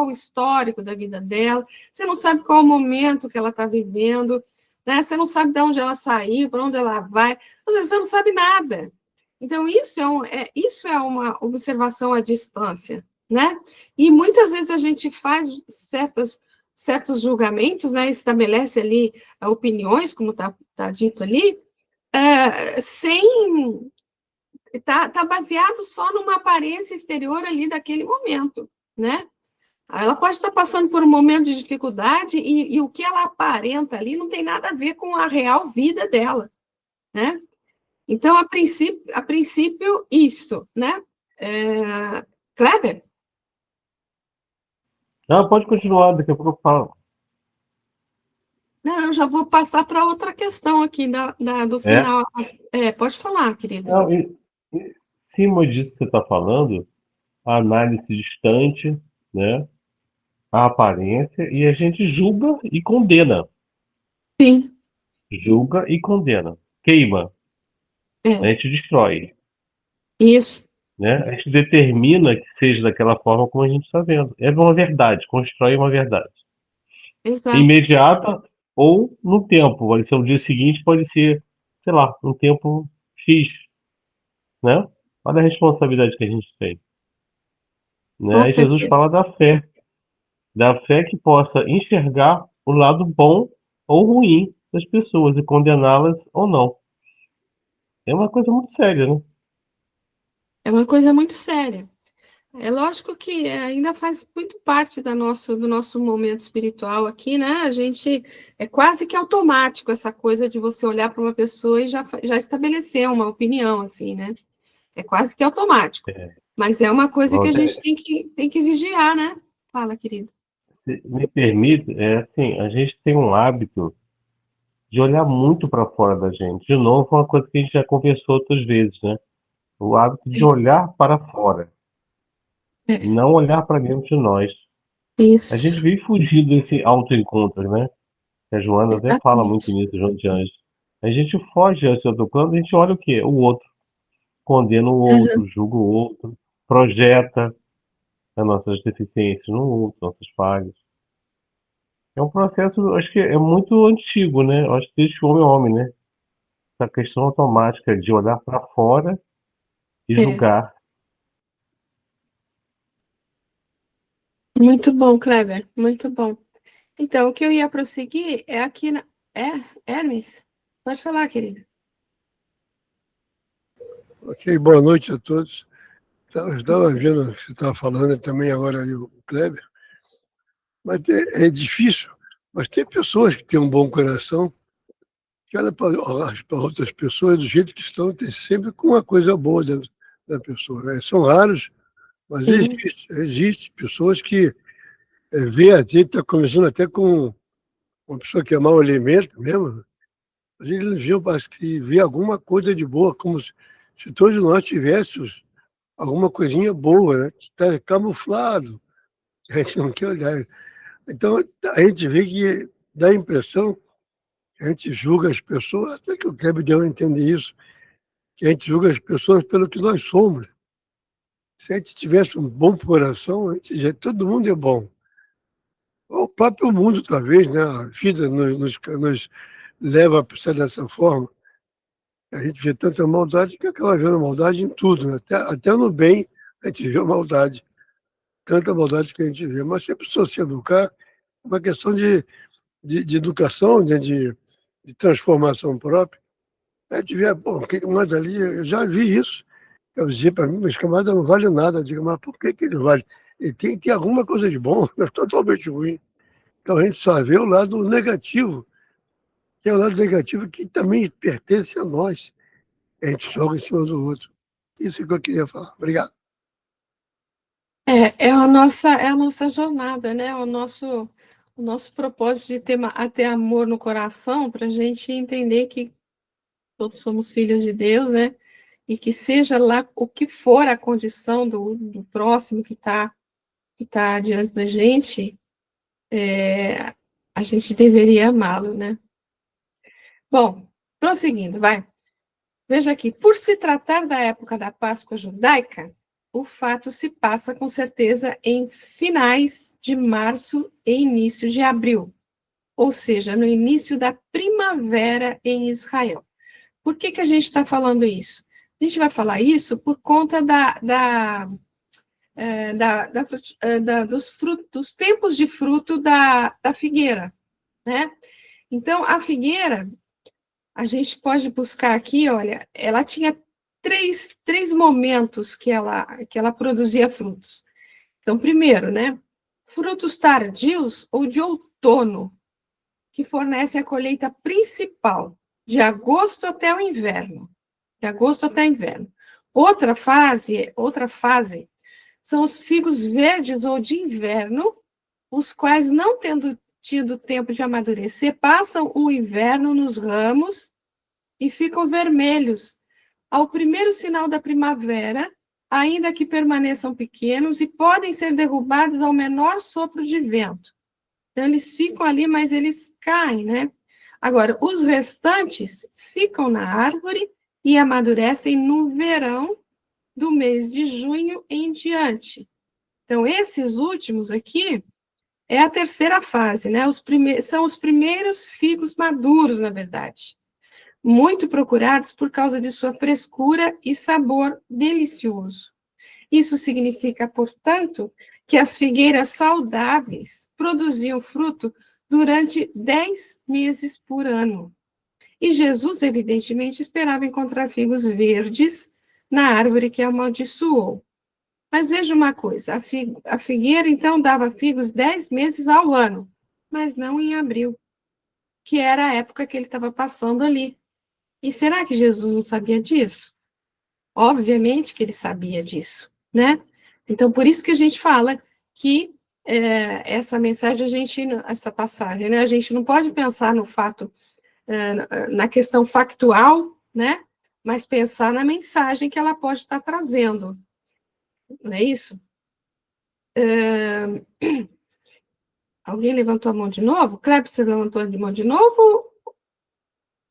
o histórico da vida dela, você não sabe qual o momento que ela está vivendo, né? Você não sabe de onde ela saiu, para onde ela vai, você não sabe nada. Então, isso é uma observação à distância, né? E muitas vezes a gente faz certos julgamentos, né? Estabelece ali opiniões, como tá dito ali, sem tá baseado só numa aparência exterior ali daquele momento, né? Ela pode estar passando por um momento de dificuldade e o que ela aparenta ali não tem nada a ver com a real vida dela, né? Então, a princípio isso, né? Kleber? Não, pode continuar, daqui a pouco eu falo. Não, eu já vou passar para outra questão aqui do É? final. Pode falar, querida. Não, em cima disso que você está falando, a análise distante, né? A aparência, e a gente julga e condena. Sim, Julga e condena. Queima, a é, gente destrói, isso, né? A gente determina que seja daquela forma como a gente está vendo. É uma verdade, constrói uma verdade. exato. Imediata ou no tempo. Pode ser o dia seguinte, pode ser, sei lá, um tempo X, né? Olha a responsabilidade que a gente tem, né? Com Aí Jesus certeza. fala da fé que possa enxergar o lado bom ou ruim das pessoas e condená-las ou não. É uma coisa muito séria, né? É uma coisa muito séria. É lógico que ainda faz muito parte do nosso momento espiritual aqui, né? A gente é quase que automático essa coisa de você olhar para uma pessoa e já estabelecer uma opinião, assim, né? É quase que automático. É, Mas é uma coisa que a gente Valdete, tem que vigiar, né? Fala, querido. se me permite, é assim, a gente tem um hábito de olhar muito para fora da gente. De novo, uma coisa que a gente já conversou outras vezes, né? O hábito de olhar para fora, É, não olhar para dentro de nós. A gente isso, vem fugindo desse autoencontro, né? A Joana até fala muito exatamente. nisso, João de Anjos. A gente foge desse autoencontro, a gente olha o quê? O outro. Condena o Uhum. outro, julga o outro, projeta as nossas deficiências no outro, nossas falhas. É um processo, acho que é muito antigo, né? Acho que desde que o homem é homem, né? Essa questão automática de olhar para fora e É, julgar. muito bom, Kleber, muito bom. Então, o que eu ia prosseguir é aqui na. Hermes? Pode falar, querida. Ok, boa noite a todos. Eu estava vendo o que você estava falando também agora ali, o Kleber, mas é difícil, mas tem pessoas que têm um bom coração, que olham para outras pessoas do jeito que estão, tem sempre com uma coisa boa dentro da pessoa, né? São raros, mas Sim. existe pessoas que vê a gente, está conversando até com uma pessoa que é mau alimento mesmo, mas eles viam, parece que vê alguma coisa de boa, como se todos nós tivéssemos alguma coisinha boa, né? Que está camuflado, a gente não quer olhar. Então, a gente vê que dá a impressão que a gente julga as pessoas, até que o Kleber deu a entender isso, que a gente julga as pessoas pelo que nós somos. Se a gente tivesse um bom coração, todo mundo é bom. O próprio mundo, talvez, né? A vida nos leva a pensar dessa forma. A gente vê tanta maldade que acaba vendo maldade em tudo, né? Até no bem a gente vê maldade. Tanta maldade que a gente vê. Mas se a pessoa se educar, é uma questão de educação, né? De transformação própria. A gente vê, pô, o que manda ali, eu já vi isso. Eu dizia para mim, mas camarada não vale nada. Eu digo, mas por que ele vale? Ele tem que ter alguma coisa de bom, não é totalmente ruim. Então a gente só vê o lado negativo, que é o lado negativo que também pertence a nós. A gente joga em cima do outro. Isso que eu queria falar. Obrigado. É a nossa jornada, né? O nosso propósito de ter amor no coração, para a gente entender que todos somos filhos de Deus, né? E que seja lá o que for a condição do próximo que tá diante da gente, a gente deveria amá-lo, né? Bom, Prosseguindo, vai. Veja aqui, por se tratar da época da Páscoa judaica, o fato se passa com certeza em finais de março e início de abril, ou seja, no início da primavera em Israel. Por que a gente está falando isso? A gente vai falar isso por conta dos tempos de fruto da figueira, né? Então, a figueira, a gente pode buscar aqui, olha, ela tinha três momentos que ela produzia frutos. Então, primeiro, né, frutos tardios ou de outono, que fornecem a colheita principal, de agosto até o inverno. De agosto até inverno. Outra fase são os figos verdes ou de inverno, os quais, não tendo tido tempo de amadurecer, passam o inverno nos ramos e ficam vermelhos ao primeiro sinal da primavera, ainda que permaneçam pequenos, e podem ser derrubados ao menor sopro de vento. Então, eles ficam ali, mas eles caem, né? Agora, os restantes ficam na árvore e amadurecem no verão do mês de junho em diante. Então, esses últimos aqui é a terceira fase, né? São os primeiros figos maduros, na verdade. Muito procurados por causa de sua frescura e sabor delicioso. Isso significa, portanto, que as figueiras saudáveis produziam fruto durante 10 meses por ano. E Jesus, evidentemente, esperava encontrar figos verdes na árvore que amaldiçoou. Mas veja uma coisa, a figueira, então, dava figos 10 meses ao ano, mas não em abril, que era a época que ele estava passando ali. E será que Jesus não sabia disso? Obviamente que ele sabia disso, né? Então, por isso que a gente fala que essa mensagem, essa passagem, né? A gente não pode pensar no fato, na questão factual, né? Mas pensar na mensagem que ela pode estar trazendo. Não é isso? Alguém levantou a mão de novo? Kleber, você levantou a mão de novo?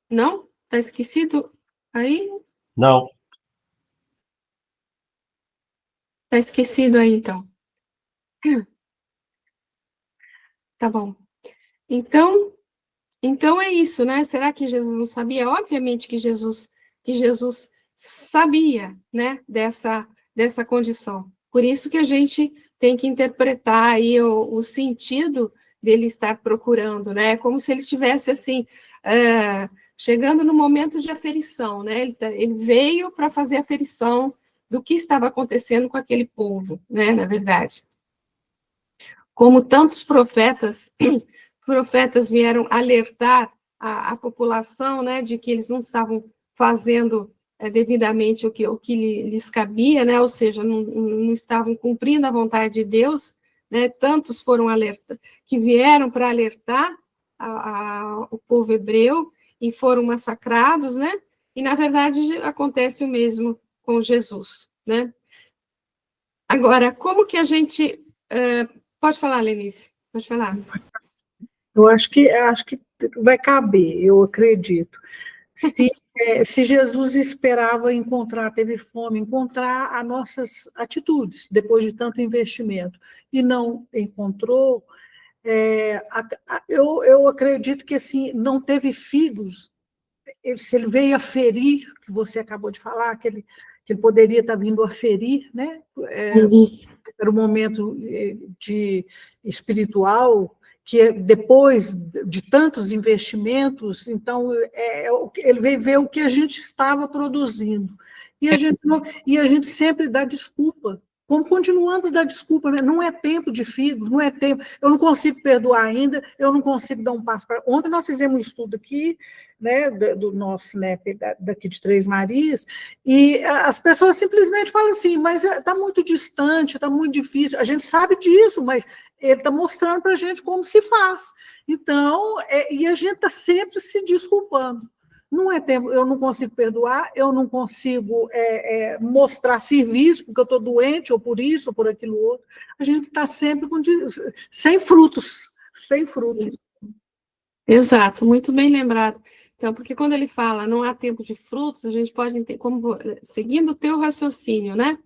Não? Está esquecido aí? Não. Está esquecido aí, então. Tá bom. Então é isso, né? Será que Jesus não sabia? Obviamente que Jesus sabia, né, dessa condição. Por isso que a gente tem que interpretar aí o sentido dele estar procurando, né? Como se ele estivesse, assim, chegando no momento de aferição, né? Ele veio para fazer aferição do que estava acontecendo com aquele povo, né, na verdade. Como tantos profetas vieram alertar a população, né, de que eles não estavam fazendo devidamente o que lhes cabia, né, ou seja, não estavam cumprindo a vontade de Deus, né, tantos foram que vieram para alertar o povo hebreu e foram massacrados, né, e na verdade acontece o mesmo com Jesus, né. Agora, como que a gente... pode falar, Lenice, pode falar. Eu acho que vai caber, eu acredito. Se Jesus esperava teve fome, encontrar as nossas atitudes, depois de tanto investimento, e não encontrou, eu acredito que assim, não teve figos, se ele veio a ferir, que você acabou de falar, que ele poderia estar vindo a ferir, né? Era um momento espiritual, que depois de tantos investimentos, então, ele veio ver o que a gente estava produzindo. E a gente sempre dá desculpa, continuando a dar desculpa, né? Não é tempo de figos, não é tempo, eu não consigo perdoar ainda, eu não consigo dar um passo para... Ontem nós fizemos um estudo aqui, né, do nosso NEP, daqui de Três Marias, e as pessoas simplesmente falam assim, mas está muito distante, está muito difícil, a gente sabe disso, mas ele está mostrando para a gente como se faz. Então, e a gente está sempre se desculpando. Não é tempo, eu não consigo perdoar, eu não consigo mostrar serviço, porque eu estou doente, ou por isso, ou por aquilo outro. A gente está sempre sem frutos, sem frutos. Exato, muito bem lembrado. Então, porque quando ele fala não há tempo de frutos, a gente pode entender, como, seguindo o teu raciocínio, né?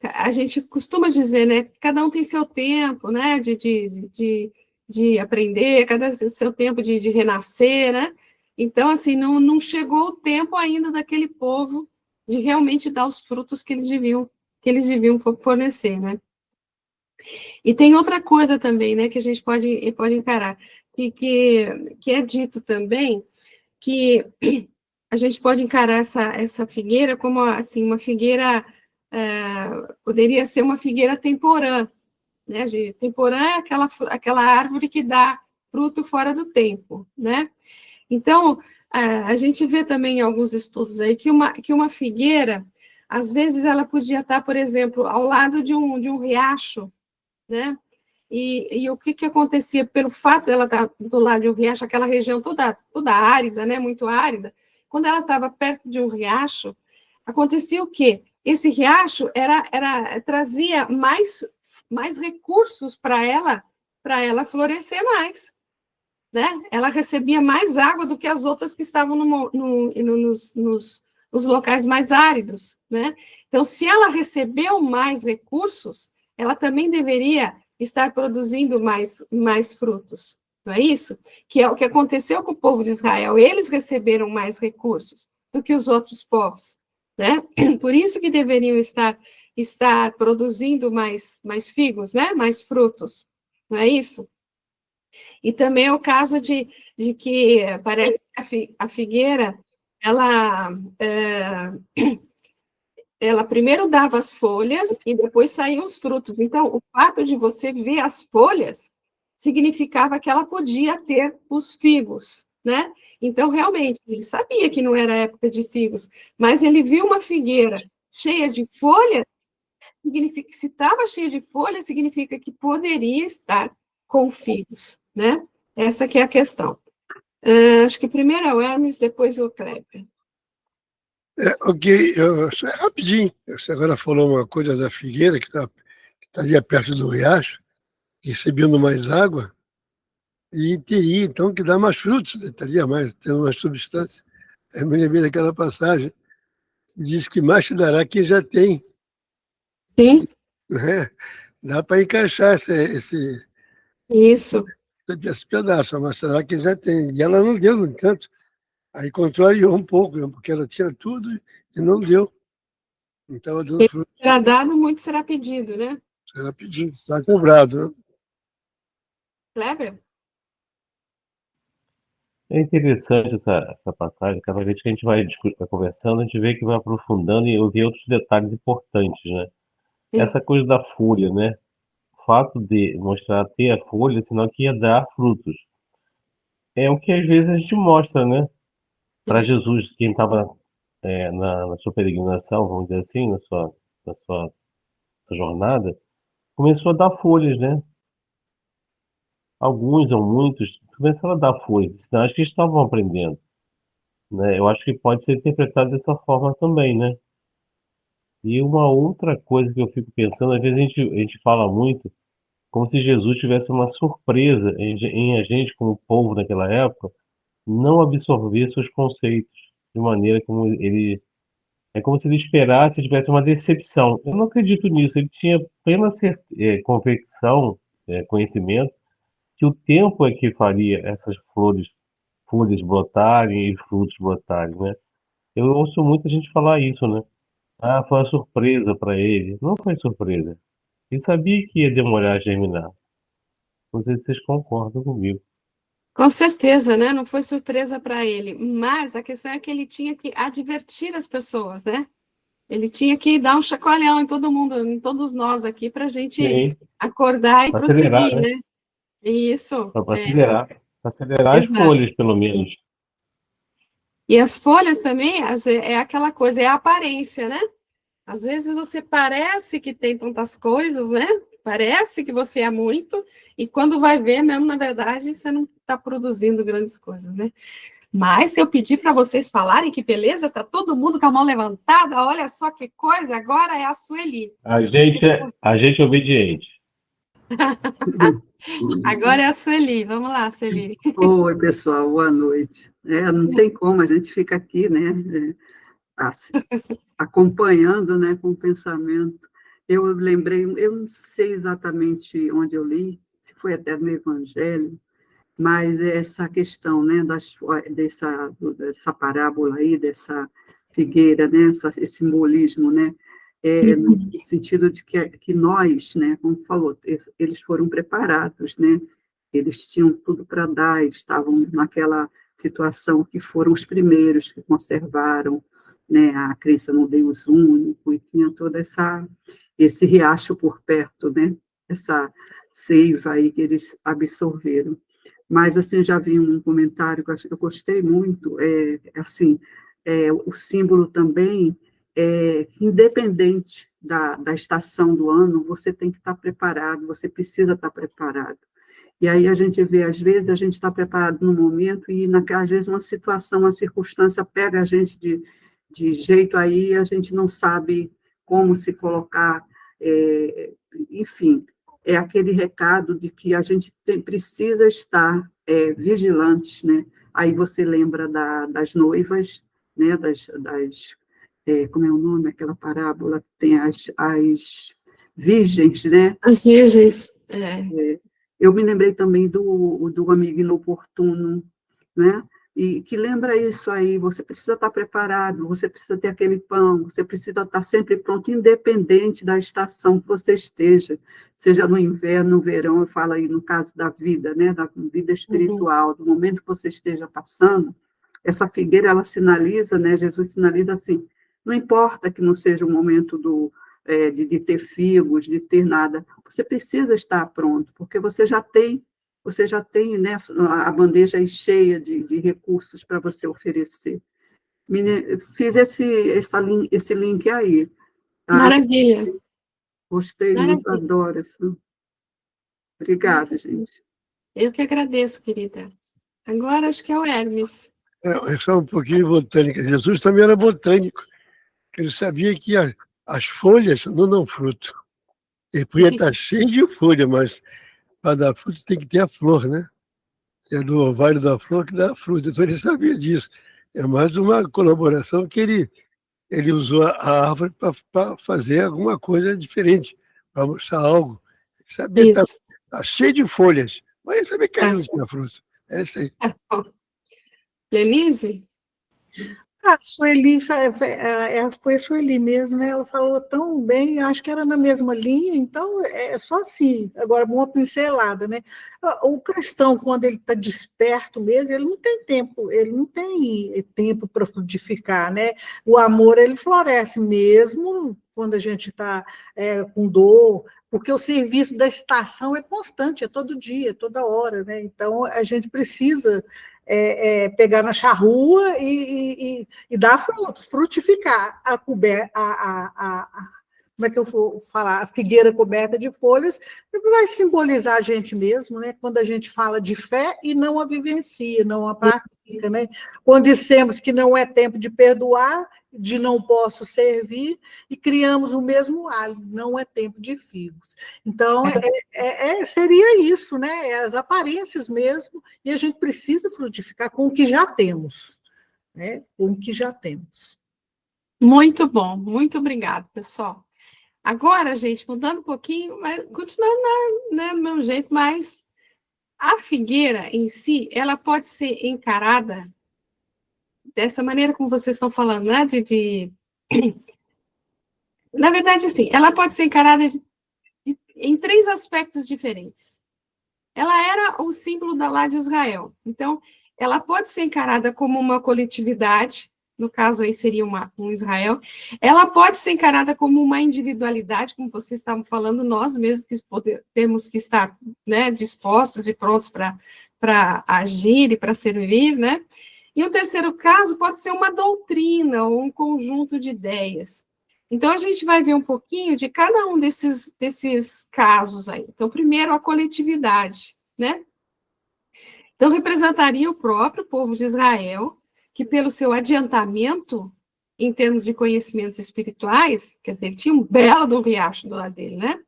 A gente costuma dizer, né? Cada um tem seu tempo, né? De aprender, cada seu tempo de renascer, né? Então, assim, não chegou o tempo ainda daquele povo de realmente dar os frutos que eles deviam fornecer, né? E tem outra coisa também, né, que a gente pode encarar, que é dito também que a gente pode encarar essa figueira como, assim, uma figueira, poderia ser uma figueira temporã, né, temporã é aquela árvore que dá fruto fora do tempo, né? Então, a gente vê também em alguns estudos aí que uma figueira, às vezes ela podia estar, por exemplo, ao lado de um riacho, né? E o que acontecia pelo fato dela estar do lado de um riacho, aquela região toda árida, né, muito árida, quando ela estava perto de um riacho, acontecia o quê? Esse riacho trazia mais recursos para ela florescer mais, né? Ela recebia mais água do que as outras que estavam nos locais mais áridos, né? Então, se ela recebeu mais recursos, ela também deveria estar produzindo mais frutos, não é isso? Que é o que aconteceu com o povo de Israel. Eles receberam mais recursos do que os outros povos, né? Por isso que deveriam estar produzindo mais figos, né? Mais frutos, não é isso? E também é o caso de que parece que a figueira, ela primeiro dava as folhas e depois saíam os frutos. Então, o fato de você ver as folhas significava que ela podia ter os figos, né? Então, realmente, ele sabia que não era época de figos, mas ele viu uma figueira cheia de folha, significa que se estava cheia de folha, significa que poderia estar com figos, né? Essa que é a questão. Acho que primeiro é o Hermes, depois o Kleber. Ok, rapidinho. Você agora falou uma coisa da figueira, que estaria perto do riacho, recebendo mais água, e teria, então, que dar mais frutos, né? Teria mais, tendo mais substância. Eu me lembrei daquela passagem, que diz que mais se dará quem já tem. Sim. Né? Dá para encaixar Isso. esse pedaço, mas será que já tem? E ela não deu, no entanto. Aí contrariou um pouco, né? Porque ela tinha tudo e não deu. Não estava dando fruto. Será dado, muito será pedido, né? Será pedido, está cobrado. Né? Kleber? É interessante essa passagem, cada vez que a gente vai conversando, a gente vê que vai aprofundando e eu vi outros detalhes importantes, né? Sim. Essa coisa da folha, né? O fato de mostrar ter a folha, senão que ia dar frutos. É o que às vezes a gente mostra, né? Para Jesus, quem estava na sua peregrinação, vamos dizer assim, na sua jornada, começou a dar folhas, né? Alguns ou muitos começaram a dar folhas, sinais que estavam aprendendo, né? Eu acho que pode ser interpretado dessa forma também, né? E uma outra coisa que eu fico pensando, às vezes a gente fala muito como se Jesus tivesse uma surpresa em a gente, como povo naquela época, não absorver seus conceitos de maneira como ele. É como se ele esperasse, tivesse uma decepção. Eu não acredito nisso. Ele tinha plena convicção, conhecimento, que o tempo é que faria essas folhas brotarem e frutos brotarem, né? Eu ouço muita gente falar isso, né? Ah, foi uma surpresa para ele. Não foi surpresa. Ele sabia que ia demorar a germinar. Não sei se vocês concordam comigo. Com certeza, né? Não foi surpresa para ele. Mas a questão é que ele tinha que advertir as pessoas, né? Ele tinha que dar um chacoalhão em todo mundo, em todos nós aqui, para a gente Sim, acordar e para acelerar, prosseguir, né? né? Isso, Para acelerar. Para acelerar as exato. folhas, pelo menos. E as folhas também é aquela coisa, é a aparência, né? Às vezes você parece que tem tantas coisas, né? Parece que você é muito, e quando vai ver, mesmo na verdade, você não está produzindo grandes coisas, né? Mas se eu pedir para vocês falarem que beleza, tá todo mundo com a mão levantada, olha só que coisa, agora é a Sueli. A gente é obediente. Agora é a Sueli. Vamos lá, Sueli. Oi, pessoal, boa noite. Não tem como, a gente fica aqui, né, acompanhando, né, com o pensamento. Eu lembrei, eu não sei exatamente onde eu li, se foi até no Evangelho, mas essa questão, né, dessa parábola aí, dessa figueira, né, esse simbolismo, né, no sentido de que nós, né, como falou, eles foram preparados, né, eles tinham tudo para dar, eles estavam naquela situação que foram os primeiros que conservaram, né, a crença no Deus único, e tinha toda esse riacho por perto, né, essa seiva aí que eles absorveram. Mas, assim, já vi um comentário que eu gostei muito, o símbolo também, independente da estação do ano, você tem que estar preparado, você precisa estar preparado. E aí a gente vê, às vezes, a gente está preparado no momento e, às vezes, uma situação, uma circunstância pega a gente de jeito aí, a gente não sabe como se colocar, enfim, é aquele recado de que a gente precisa estar vigilantes, né? Aí você lembra das noivas, né? Como é o nome, aquela parábola que tem as virgens, né? As virgens. Eu me lembrei também do amigo inoportuno, né? E que lembra isso aí, você precisa estar preparado, você precisa ter aquele pão, você precisa estar sempre pronto, independente da estação que você esteja, seja no inverno, no verão, eu falo aí no caso da vida, né, da vida espiritual, do momento que você esteja passando, essa figueira, ela sinaliza, né, Jesus sinaliza assim, não importa que não seja o momento de ter figos, de ter nada, você precisa estar pronto, porque você já tem, né, a bandeja aí cheia de recursos para você oferecer. Fiz esse link aí. Tá? Maravilha. Gostei muito, adoro isso. Obrigada, gente. Eu que agradeço, querida. Agora acho que é o Hermes. É só um pouquinho de botânica. Jesus também era botânico. Ele sabia que as folhas não dão fruto. Ele podia estar cheio de folha, mas para dar fruto tem que ter a flor, né? É do orvalho da flor que dá fruto. Então ele sabia disso. É mais uma colaboração que ele usou a árvore para fazer alguma coisa diferente, para mostrar algo. Ele sabia que está cheio de folhas, mas ele sabia que não tinha fruto. Era isso aí. Lenise? A Sueli, foi a Sueli mesmo, né? Ela falou tão bem, acho que era na mesma linha, então é só assim, agora uma pincelada, né? O cristão, quando ele está desperto mesmo, ele não tem tempo para frutificar, né? O amor, ele floresce mesmo quando a gente está com dor, porque o serviço da estação é constante, é todo dia, toda hora, né? Então, a gente precisa pegar na charrua e dar frutos, frutificar como é que eu vou falar? A figueira coberta de folhas vai simbolizar a gente mesmo, né? Quando a gente fala de fé e não a vivencia, não a pratica, né? Quando dissemos que não é tempo de perdoar, de não posso servir, e criamos o mesmo alho, não é tempo de figos. Então, seria isso, né? As aparências mesmo, e a gente precisa frutificar com o que já temos, né? Com o que já temos. Muito bom, muito obrigada, pessoal. Agora, gente, mudando um pouquinho, mas continuando do mesmo jeito, mas a figueira em si, ela pode ser encarada dessa maneira como vocês estão falando, né? Na verdade, assim, ela pode ser encarada em 3 aspectos diferentes. Ela era o símbolo da lá de Israel. Então, ela pode ser encarada como uma coletividade, no caso aí seria um Israel. Ela pode ser encarada como uma individualidade, como vocês estavam falando, nós mesmos que temos que estar, né, dispostos e prontos para agir e para servir, né? E o terceiro caso pode ser uma doutrina ou um conjunto de ideias. Então, a gente vai ver um pouquinho de cada um desses casos aí. Então, primeiro, a coletividade, né? Então, representaria o próprio povo de Israel, que pelo seu adiantamento, em termos de conhecimentos espirituais, quer dizer, ele tinha um belo do riacho do lado dele, né?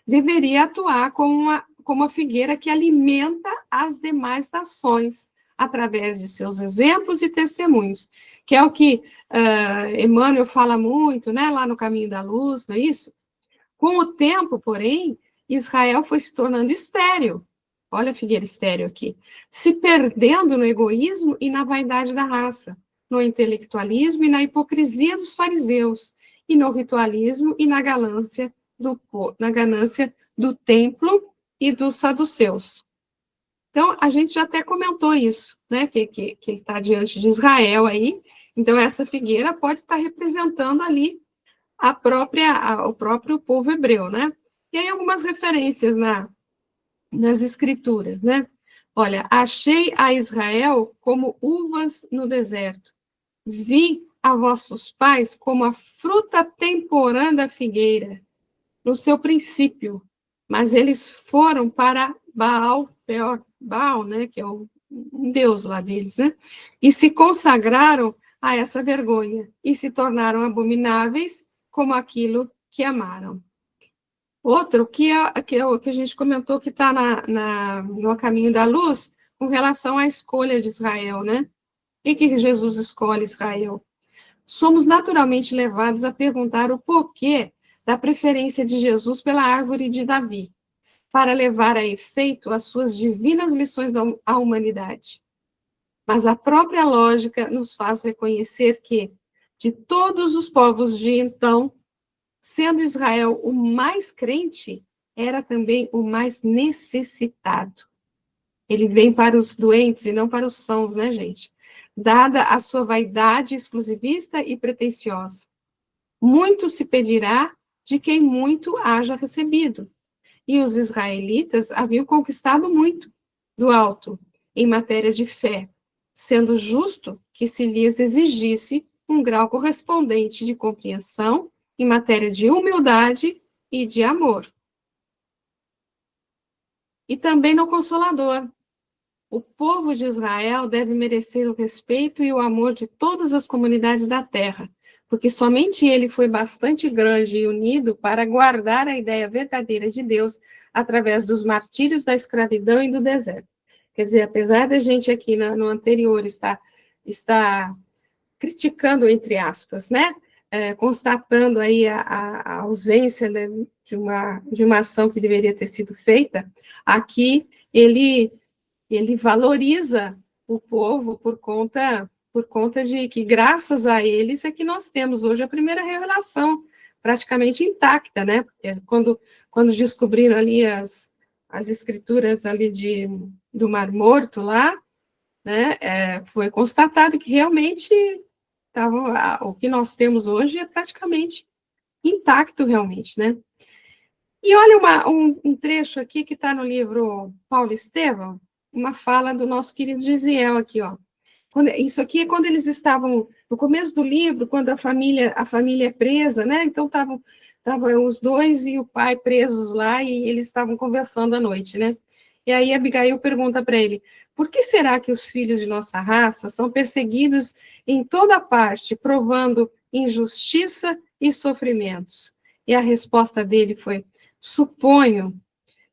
Deveria atuar como como a figueira que alimenta as demais nações, através de seus exemplos e testemunhos, que é o que Emmanuel fala muito, né, lá no Caminho da Luz, não é isso? Com o tempo, porém, Israel foi se tornando estéril. Olha a figueira estéril aqui. Se perdendo no egoísmo e na vaidade da raça, no intelectualismo e na hipocrisia dos fariseus, e no ritualismo e na ganância do templo e dos saduceus. Então, a gente já até comentou isso, né, que ele está diante de Israel aí, então essa figueira pode estar representando ali o próprio povo hebreu, né? E aí algumas referências nas escrituras, né? Olha, achei a Israel como uvas no deserto, vi a vossos pais como a fruta temporã da figueira, no seu princípio, mas eles foram para Baal, né, que é um deus lá deles, né, e se consagraram a essa vergonha, e se tornaram abomináveis como aquilo que amaram. Outro, que é o que a gente comentou, que está no Caminho da Luz, com relação à escolha de Israel, né? E que Jesus escolhe Israel. Somos naturalmente levados a perguntar o porquê da preferência de Jesus pela árvore de Davi, para levar a efeito as suas divinas lições à humanidade. Mas a própria lógica nos faz reconhecer que, de todos os povos de então, sendo Israel o mais crente, era também o mais necessitado. Ele vem para os doentes e não para os sãos, né, gente? Dada a sua vaidade exclusivista e pretensiosa. Muito se pedirá de quem muito haja recebido. E os israelitas haviam conquistado muito do alto em matéria de fé, sendo justo que se lhes exigisse um grau correspondente de compreensão em matéria de humildade e de amor. E também no Consolador. O povo de Israel deve merecer o respeito e o amor de todas as comunidades da terra, porque somente ele foi bastante grande e unido para guardar a ideia verdadeira de Deus através dos martírios da escravidão e do deserto. Quer dizer, apesar da gente aqui no anterior estar criticando, entre aspas, né, constatando aí a ausência, né, de uma ação que deveria ter sido feita, aqui ele valoriza o povo por conta de que, graças a eles, é que nós temos hoje a primeira revelação praticamente intacta, né? Porque quando descobriram ali as escrituras ali do Mar Morto lá, né, foi constatado que realmente o que nós temos hoje é praticamente intacto, realmente, né? E olha um trecho aqui que está no livro Paulo Estevão, uma fala do nosso querido Gisiel aqui, ó. Isso aqui é quando eles estavam no começo do livro, quando a família é presa, né? Então estavam os dois e o pai presos lá e eles estavam conversando à noite, né? E aí Abigail pergunta para ele: por que será que os filhos de nossa raça são perseguidos em toda parte, provando injustiça e sofrimentos? E a resposta dele foi: suponho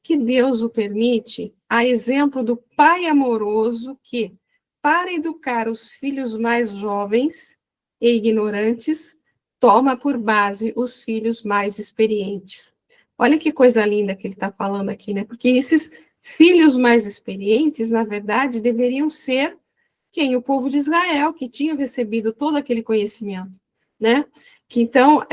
que Deus o permite, a exemplo do pai amoroso que, para educar os filhos mais jovens e ignorantes, toma por base os filhos mais experientes. Olha que coisa linda que ele está falando aqui, né? Porque esses filhos mais experientes, na verdade, deveriam ser quem? O povo de Israel, que tinha recebido todo aquele conhecimento, né? Que então,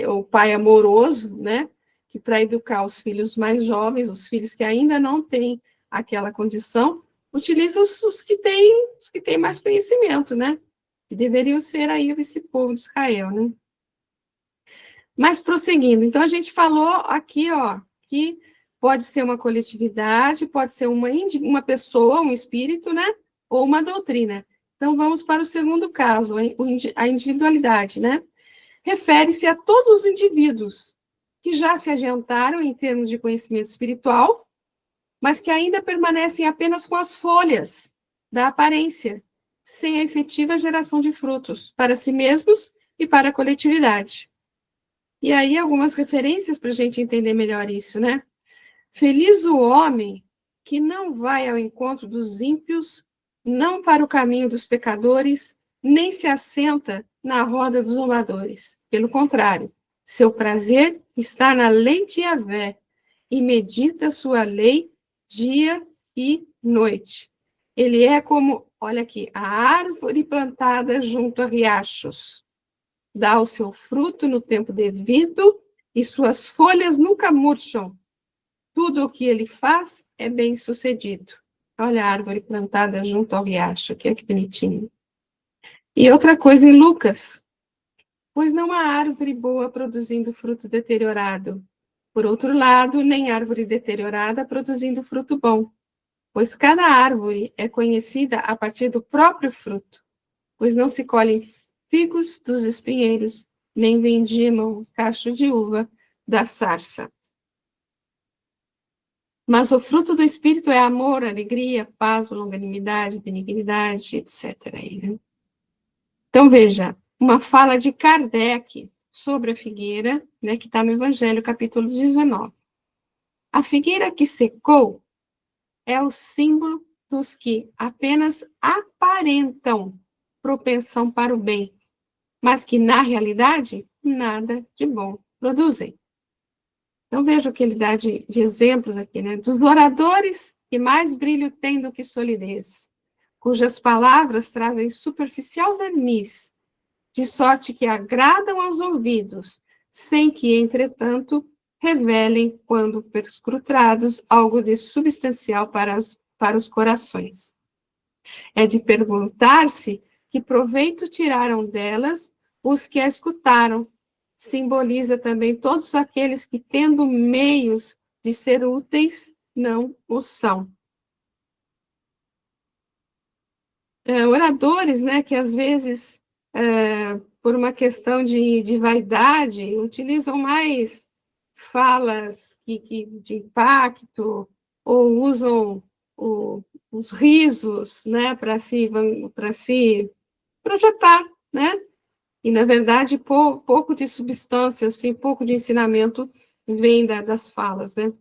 o pai amoroso, né? Que para educar os filhos mais jovens, os filhos que ainda não têm aquela condição, utiliza os que têm mais conhecimento, né? Que deveriam ser aí esse povo de Israel, né? Mas prosseguindo, então a gente falou aqui, ó, que pode ser uma coletividade, pode ser uma pessoa, um espírito, né? Ou uma doutrina. Então vamos para o segundo caso, a individualidade, né? Refere-se a todos os indivíduos que já se adiantaram em termos de conhecimento espiritual, mas que ainda permanecem apenas com as folhas da aparência, sem a efetiva geração de frutos para si mesmos e para a coletividade. E aí algumas referências para a gente entender melhor isso, né? Feliz o homem que não vai ao encontro dos ímpios, não para o caminho dos pecadores, nem se assenta na roda dos zombadores. Pelo contrário, seu prazer está na lei de Yahvé, e medita sua lei dia e noite. Ele é como, olha aqui, a árvore plantada junto a riachos. Dá o seu fruto no tempo devido, e suas folhas nunca murcham. Tudo o que ele faz é bem sucedido. Olha a árvore plantada junto ao riacho, que bonitinho. E outra coisa em Lucas, pois não há árvore boa produzindo fruto deteriorado. Por outro lado, nem árvore deteriorada produzindo fruto bom. Pois cada árvore é conhecida a partir do próprio fruto. Pois não se colhem figos dos espinheiros, nem vendimam cacho de uva da sarça. Mas o fruto do Espírito é amor, alegria, paz, longanimidade, benignidade, etc. Então, veja, uma fala de Kardec sobre a figueira, né, que está no Evangelho, capítulo 19. A figueira que secou é o símbolo dos que apenas aparentam propensão para o bem, mas que, na realidade, nada de bom produzem. Então, veja o que ele dá de exemplos aqui, né? Dos oradores que mais brilho têm do que solidez, cujas palavras trazem superficial verniz, de sorte que agradam aos ouvidos, sem que, entretanto, revelem, quando perscrutados, algo de substancial para os corações. É de perguntar-se que proveito tiraram delas os que a escutaram. Simboliza também todos aqueles que, tendo meios de ser úteis, não o são. Oradores, né, que às vezes, por uma questão de vaidade, utilizam mais falas de impacto, ou usam os risos, né, para se projetar, né? E, na verdade, pouco de substância, assim, pouco de ensinamento vem das falas, né?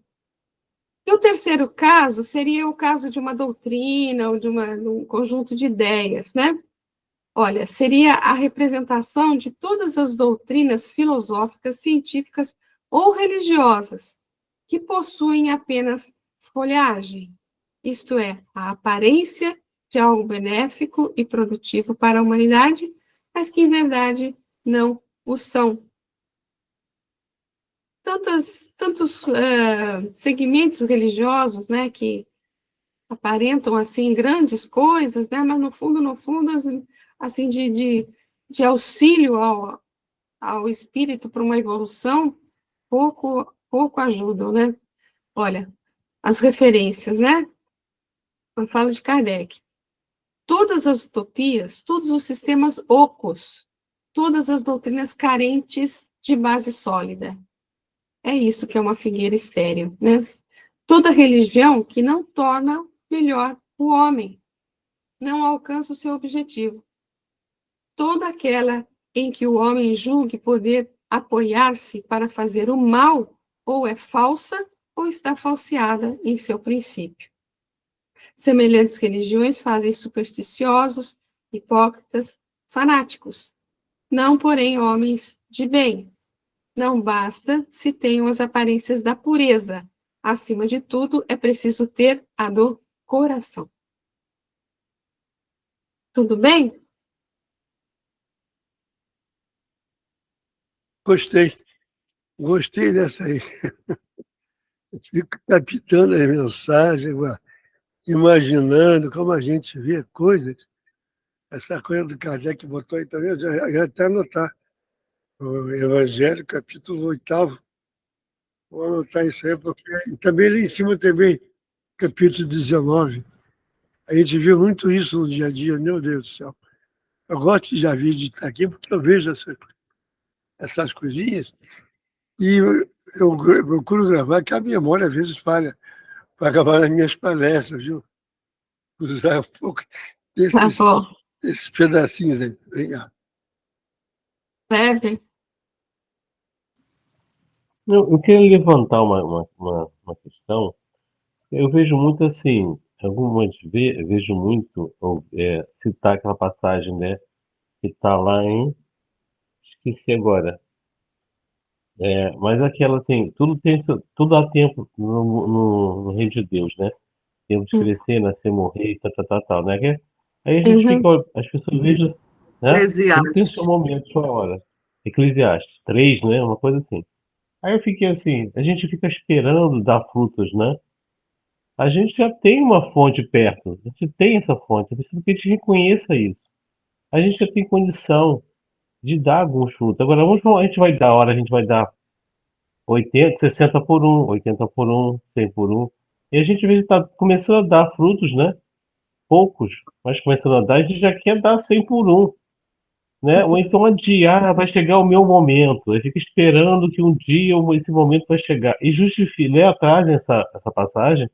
E o terceiro caso seria o caso de uma doutrina ou de um conjunto de ideias, né? Olha, seria a representação de todas as doutrinas filosóficas, científicas ou religiosas que possuem apenas folhagem, isto é, a aparência de algo benéfico e produtivo para a humanidade, mas que, em verdade, não o são. Tantos segmentos religiosos, né, que aparentam, assim, grandes coisas, né, mas, no fundo, assim, de auxílio ao espírito para uma evolução, pouco ajudam, né? Olha, as referências, né? A fala de Kardec. Todas as utopias, todos os sistemas ocos, todas as doutrinas carentes de base sólida. É isso que é uma figueira estéril, né? Toda religião que não torna melhor o homem, não alcança o seu objetivo. Toda aquela em que o homem julgue poder apoiar-se para fazer o mal, ou é falsa, ou está falseada em seu princípio. Semelhantes religiões fazem supersticiosos, hipócritas, fanáticos, não, porém, homens de bem. Não basta se tenham as aparências da pureza. Acima de tudo, é preciso ter a do coração. Tudo bem? Gostei dessa aí. Eu fico captando as mensagens, imaginando como a gente vê coisas. Essa coisa do Kardec botou aí também, eu já até anotar. O Evangelho, capítulo 8º. Vou anotar isso aí, porque e também ali em cima também, capítulo 19. A gente vê muito isso no dia a dia, meu Deus do céu. Eu gosto de já vir de estar aqui, porque eu vejo essas coisinhas, e eu procuro gravar, que a memória às vezes falha, para gravar nas minhas palestras, viu? Usar um pouco Tá bom. desses pedacinhos aí. Obrigado. Leve. Eu queria levantar uma questão. Eu vejo muito assim, vejo muito citar aquela passagem, né? Que está lá em. Esqueci agora. Mas aquela assim, tudo há tempo no reino de Deus, né? Tempo de crescer, nascer, morrer, tal, né? Aí a gente Uhum. fica, as pessoas vejam, né? Tudo tem seu Eclesiastes. momento, sua hora. Eclesiastes 3, né? Uma coisa assim. Aí eu fiquei assim, a gente fica esperando dar frutos, né? A gente já tem uma fonte perto, a gente tem essa fonte, é preciso que a gente reconheça isso. A gente já tem condição de dar alguns frutos. Agora, a gente vai dar, a hora a gente vai dar 80, 60 por um, 80 por um, 100 por um. E a gente, às vezes, está começando a dar frutos, né? Poucos, mas começando a dar, a gente já quer dar 100 por um, né? Ou então adiar, vai chegar o meu momento. Aí fica esperando que um dia esse momento vai chegar. E justifica, lê atrás essa passagem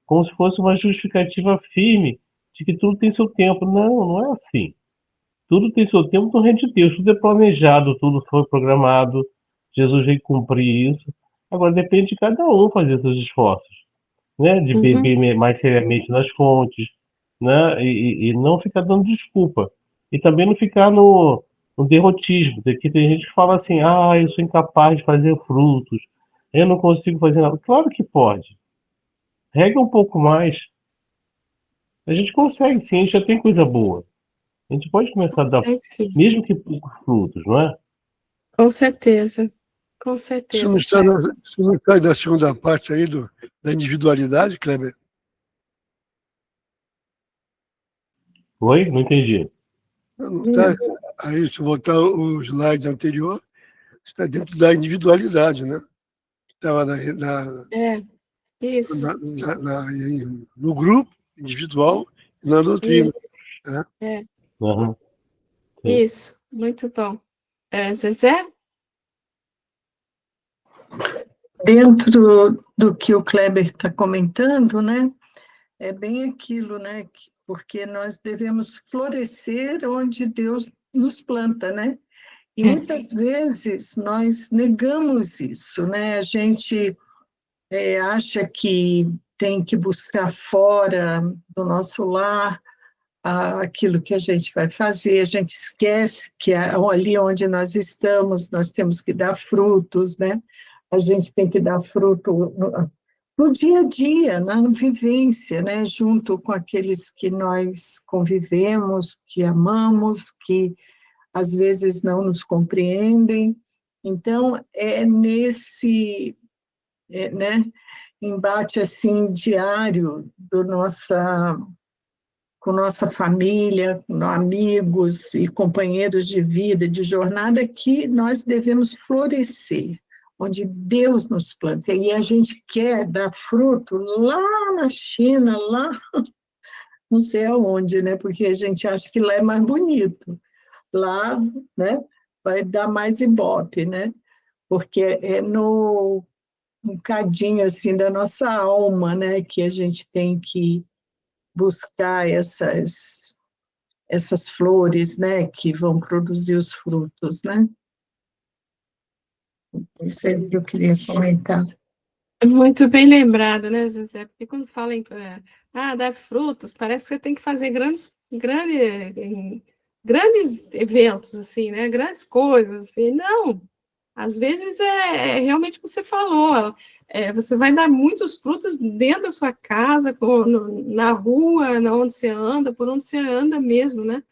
como se fosse uma justificativa firme de que tudo tem seu tempo. Não, não é assim. Tudo tem seu tempo no reino de Deus, tudo é planejado, tudo foi programado. Jesus veio cumprir isso. Agora depende de cada um fazer seus esforços, né? De Uhum. beber mais seriamente nas fontes, né? E não ficar dando desculpa. E também não ficar no derrotismo. Porque tem gente que fala assim, eu sou incapaz de fazer frutos, eu não consigo fazer nada. Claro que pode. Rega um pouco mais. A gente consegue, sim, a gente já tem coisa boa. A gente pode começar a dar, Consegue sim, mesmo que poucos frutos, não é? com certeza, com Isso não certeza, está, Kleber. isso não cai na segunda parte aí da individualidade, Kleber? Oi? Não entendi. Não está, Não, aí, se voltar o slide anterior, está dentro da individualidade, né? Estava é, isso, no grupo individual e na doutrina, isso, né? é, Aham, sim. isso, muito bom. Zezé? Dentro do que o Kleber está comentando, né, é bem aquilo, né, porque nós devemos florescer onde Deus nos planta, né? E É. muitas vezes nós negamos isso, né? A gente acha que tem que buscar fora do nosso lar aquilo que a gente vai fazer, a gente esquece que ali onde nós estamos, nós temos que dar frutos, né? A gente tem que dar fruto no dia a dia, na vivência, né? Junto com aqueles que nós convivemos, que amamos, que às vezes não nos compreendem. Então, é nesse, né, embate assim diário com nossa família, com amigos e companheiros de vida, de jornada, que nós devemos florescer, onde Deus nos planta. E a gente quer dar fruto lá na China, lá não sei aonde, né? Porque a gente acha que lá é mais bonito. Lá, né, vai dar mais ibope, né? Porque é no um cadinho assim da nossa alma, né, que a gente tem que buscar essas flores, né, que vão produzir os frutos, né? Isso é o que eu queria comentar. Muito bem lembrado, né, Zezé? Porque quando fala em dar frutos, parece que você tem que fazer grandes eventos, assim, né? Grandes coisas, assim. Não, às vezes é realmente o que você falou. Você vai dar muitos frutos dentro da sua casa, na rua, na onde você anda, por onde você anda mesmo, né?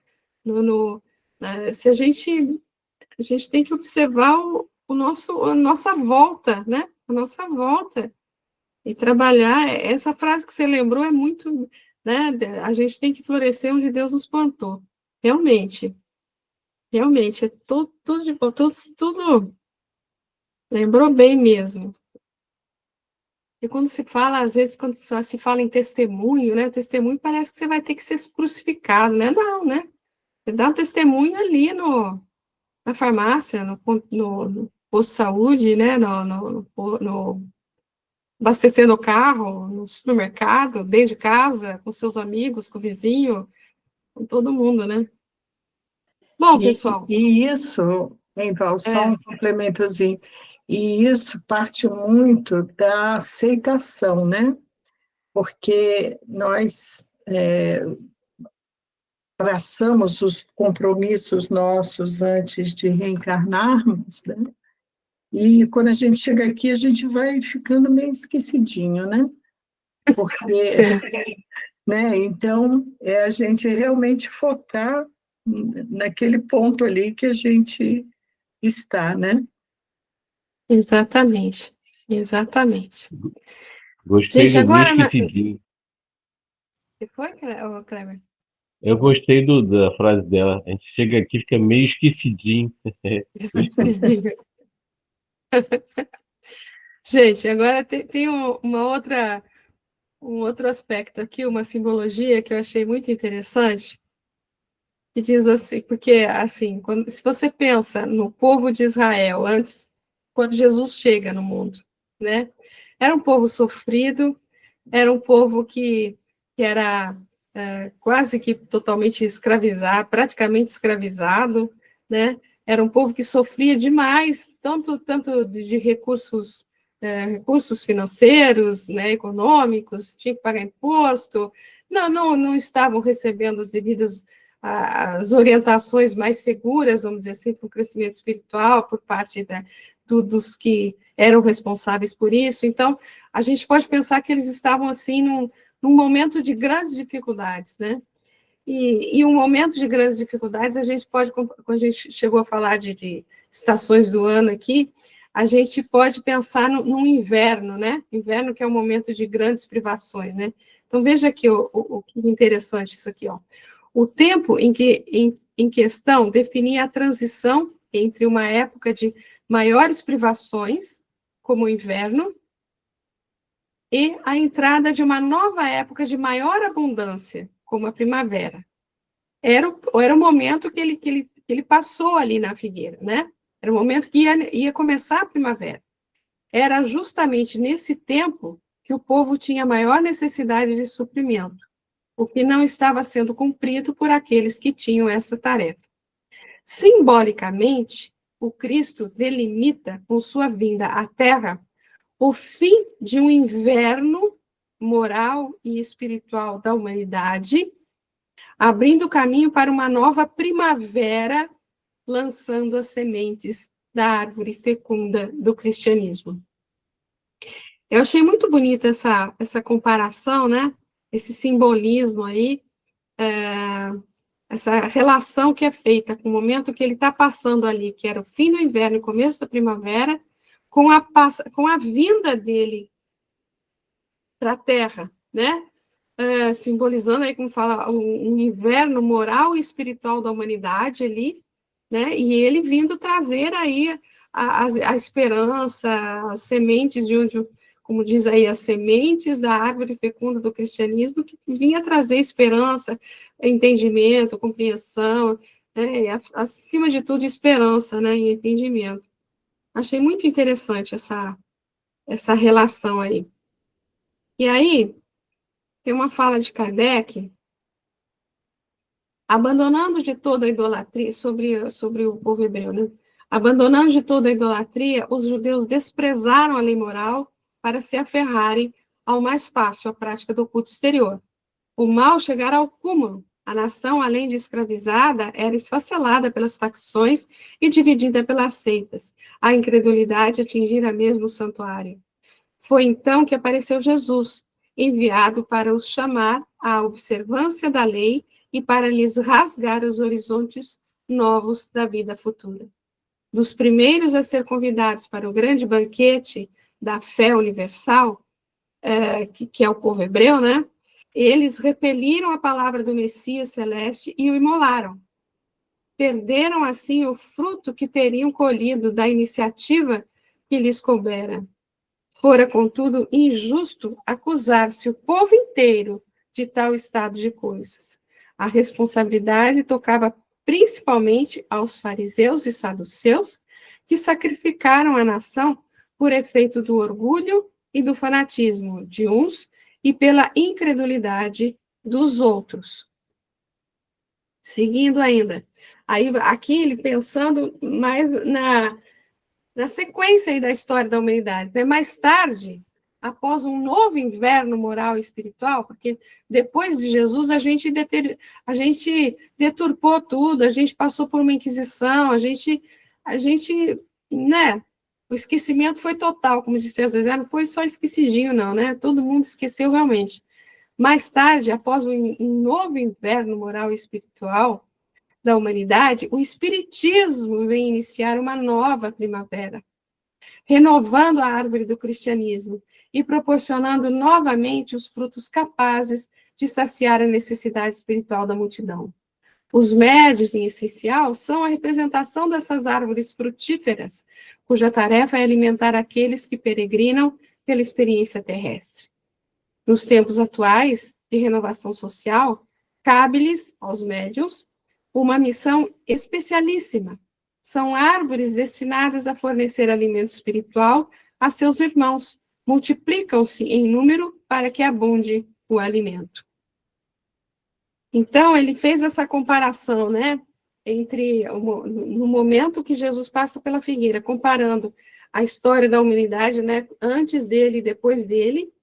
Se a gente tem que observar a nossa volta, né? A nossa volta. E trabalhar, essa frase que você lembrou é muito, né? A gente tem que florescer onde Deus nos plantou. Realmente, realmente, é tudo de bom, tudo lembrou bem mesmo. E quando se fala, às vezes, quando se fala em testemunho, né? Testemunho parece que você vai ter que ser crucificado, né? Não, né? Você dá um testemunho ali na farmácia, no posto de saúde, né? No abastecendo o carro, no supermercado, dentro de casa, com seus amigos, com o vizinho, com todo mundo, né? Bom, E, pessoal, e isso, hein, Val, só é, um complementozinho, E isso parte muito da aceitação, né? Porque nós traçamos os compromissos nossos antes de reencarnarmos, né? E quando a gente chega aqui, a gente vai ficando meio esquecidinho, né? Porque, né? Então, é a gente realmente focar naquele ponto ali que a gente está, né? Exatamente, exatamente. Gostei Gente, do meio agora... esquecidinho. que foi, Kleber? Eu gostei da frase dela. A gente chega aqui e fica meio esquecidinho. Gente, agora tem um outro aspecto aqui, uma simbologia que eu achei muito interessante, que diz assim, porque assim, se você pensa no povo de Israel antes, quando Jesus chega no mundo, né? Era um povo sofrido, era um povo que era quase que totalmente escravizado, praticamente escravizado, né? Era um povo que sofria demais, tanto de recursos financeiros, né, econômicos, tinha que pagar imposto, não estavam recebendo as orientações mais seguras, vamos dizer assim, para o crescimento espiritual por parte dos que eram responsáveis por isso. Então, a gente pode pensar que eles estavam assim num momento de grandes dificuldades, né? E um momento de grandes dificuldades, quando a gente chegou a falar de estações do ano aqui, a gente pode pensar no inverno, né? Inverno que é um momento de grandes privações, né? Então, veja aqui o que interessante isso aqui, ó. O tempo em questão definia a transição entre uma época de maiores privações, como o inverno, e a entrada de uma nova época de maior abundância, como a primavera. Era o momento que ele passou ali na figueira, né? Era o momento que ia começar a primavera. Era justamente nesse tempo que o povo tinha maior necessidade de suprimento, o que não estava sendo cumprido por aqueles que tinham essa tarefa. Simbolicamente, o Cristo delimita, com sua vinda à Terra, o fim de um inverno moral e espiritual da humanidade, abrindo caminho para uma nova primavera, lançando as sementes da árvore fecunda do cristianismo. Eu achei muito bonita essa comparação, né? Esse simbolismo aí, essa relação que é feita com o momento que ele está passando ali, que era o fim do inverno e começo da primavera, com a vinda dele para a Terra, né? Simbolizando aí, como fala, um inverno moral e espiritual da humanidade ali, né? E ele vindo trazer aí a esperança, as sementes como diz aí, as sementes da árvore fecunda do cristianismo, que vinha trazer esperança, entendimento, compreensão, né? E, acima de tudo, esperança, né? E entendimento. Achei muito interessante essa relação aí. E aí, tem uma fala de Kardec, abandonando de toda a idolatria, sobre o povo hebreu, né? Abandonando de toda a idolatria, os judeus desprezaram a lei moral para se aferrarem ao mais fácil, a prática do culto exterior. O mal chegara ao cúmulo. A nação, além de escravizada, era esfacelada pelas facções e dividida pelas seitas. A incredulidade atingira mesmo o santuário. Foi então que apareceu Jesus, enviado para os chamar à observância da lei e para lhes rasgar os horizontes novos da vida futura. Dos primeiros a ser convidados para o grande banquete da fé universal, que é o povo hebreu, né? Eles repeliram a palavra do Messias celeste e o imolaram. Perderam, assim, o fruto que teriam colhido da iniciativa que lhes coubera. Fora, contudo, injusto acusar-se o povo inteiro de tal estado de coisas. A responsabilidade tocava principalmente aos fariseus e saduceus, que sacrificaram a nação por efeito do orgulho e do fanatismo de uns e pela incredulidade dos outros. Seguindo ainda, aí aqui ele pensando mais na sequência aí da história da humanidade, né? Mais tarde, após um novo inverno moral e espiritual, porque depois de Jesus a gente deturpou tudo, a gente passou por uma inquisição, a gente, né? O esquecimento foi total, como disse a Zezé, não foi só esquecidinho, não, né? Todo mundo esqueceu realmente. Mais tarde, após um novo inverno moral e espiritual da humanidade, o Espiritismo vem iniciar uma nova primavera, renovando a árvore do cristianismo e proporcionando novamente os frutos capazes de saciar a necessidade espiritual da multidão. Os médios, em essencial, são a representação dessas árvores frutíferas, cuja tarefa é alimentar aqueles que peregrinam pela experiência terrestre. Nos tempos atuais de renovação social, cabe-lhes, aos médiuns, uma missão especialíssima. São árvores destinadas a fornecer alimento espiritual a seus irmãos. Multiplicam-se em número para que abunde o alimento. Então, ele fez essa comparação, né, entre no momento que Jesus passa pela figueira, comparando a história da humanidade, né, antes dele e depois dele,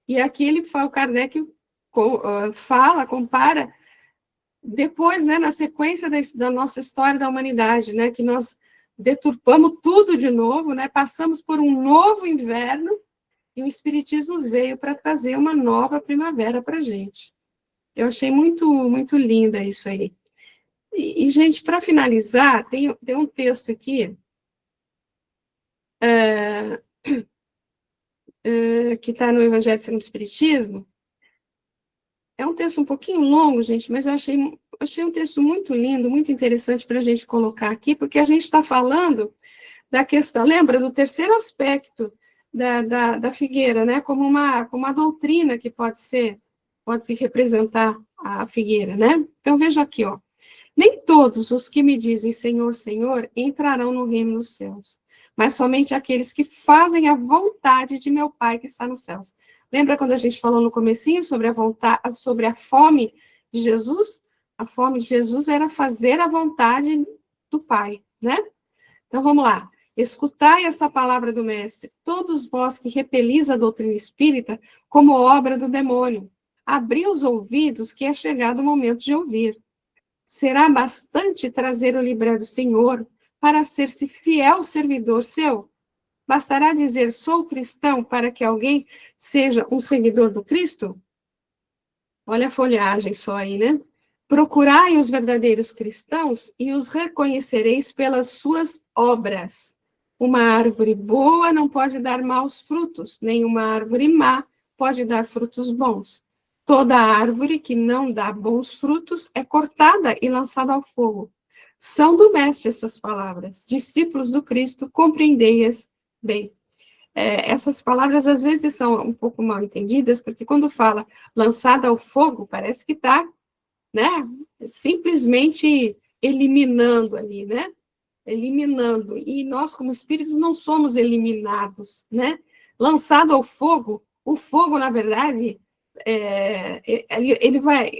e aqui o Kardec compara depois, né, na sequência da nossa história da humanidade, né, que nós deturpamos tudo de novo, né, passamos por um novo inverno, e o Espiritismo veio para trazer uma nova primavera para a gente. Eu achei muito, muito linda isso aí. E gente, para finalizar, tem um texto aqui, que está no Evangelho segundo o Espiritismo. É um texto um pouquinho longo, gente, mas eu achei um texto muito lindo, muito interessante para a gente colocar aqui, porque a gente está falando da questão, lembra, do terceiro aspecto da figueira, né, como uma doutrina que pode se representar a figueira, né? Então, veja aqui, ó. Nem todos os que me dizem Senhor, Senhor, entrarão no reino dos céus, mas somente aqueles que fazem a vontade de meu Pai que está nos céus. Lembra quando a gente falou no comecinho sobre a fome de Jesus? A fome de Jesus era fazer a vontade do Pai, né? Então, vamos lá. Escutai essa palavra do Mestre, todos vós que repelis a doutrina espírita como obra do demônio. Abri os ouvidos, que é chegado o momento de ouvir. Será bastante trazer o livro do Senhor para ser-se fiel servidor seu? Bastará dizer, sou cristão, para que alguém seja um seguidor do Cristo? Olha a folhagem só aí, né? Procurai os verdadeiros cristãos e os reconhecereis pelas suas obras. Uma árvore boa não pode dar maus frutos, nem uma árvore má pode dar frutos bons. Toda árvore que não dá bons frutos é cortada e lançada ao fogo. São do Mestre essas palavras. Discípulos do Cristo, compreendei-as bem. Essas palavras, às vezes, são um pouco mal entendidas, porque quando fala lançada ao fogo, parece que está, né, simplesmente eliminando ali, né? Eliminando. E nós, como espíritos, não somos eliminados, né? Lançado ao fogo, o fogo, na verdade,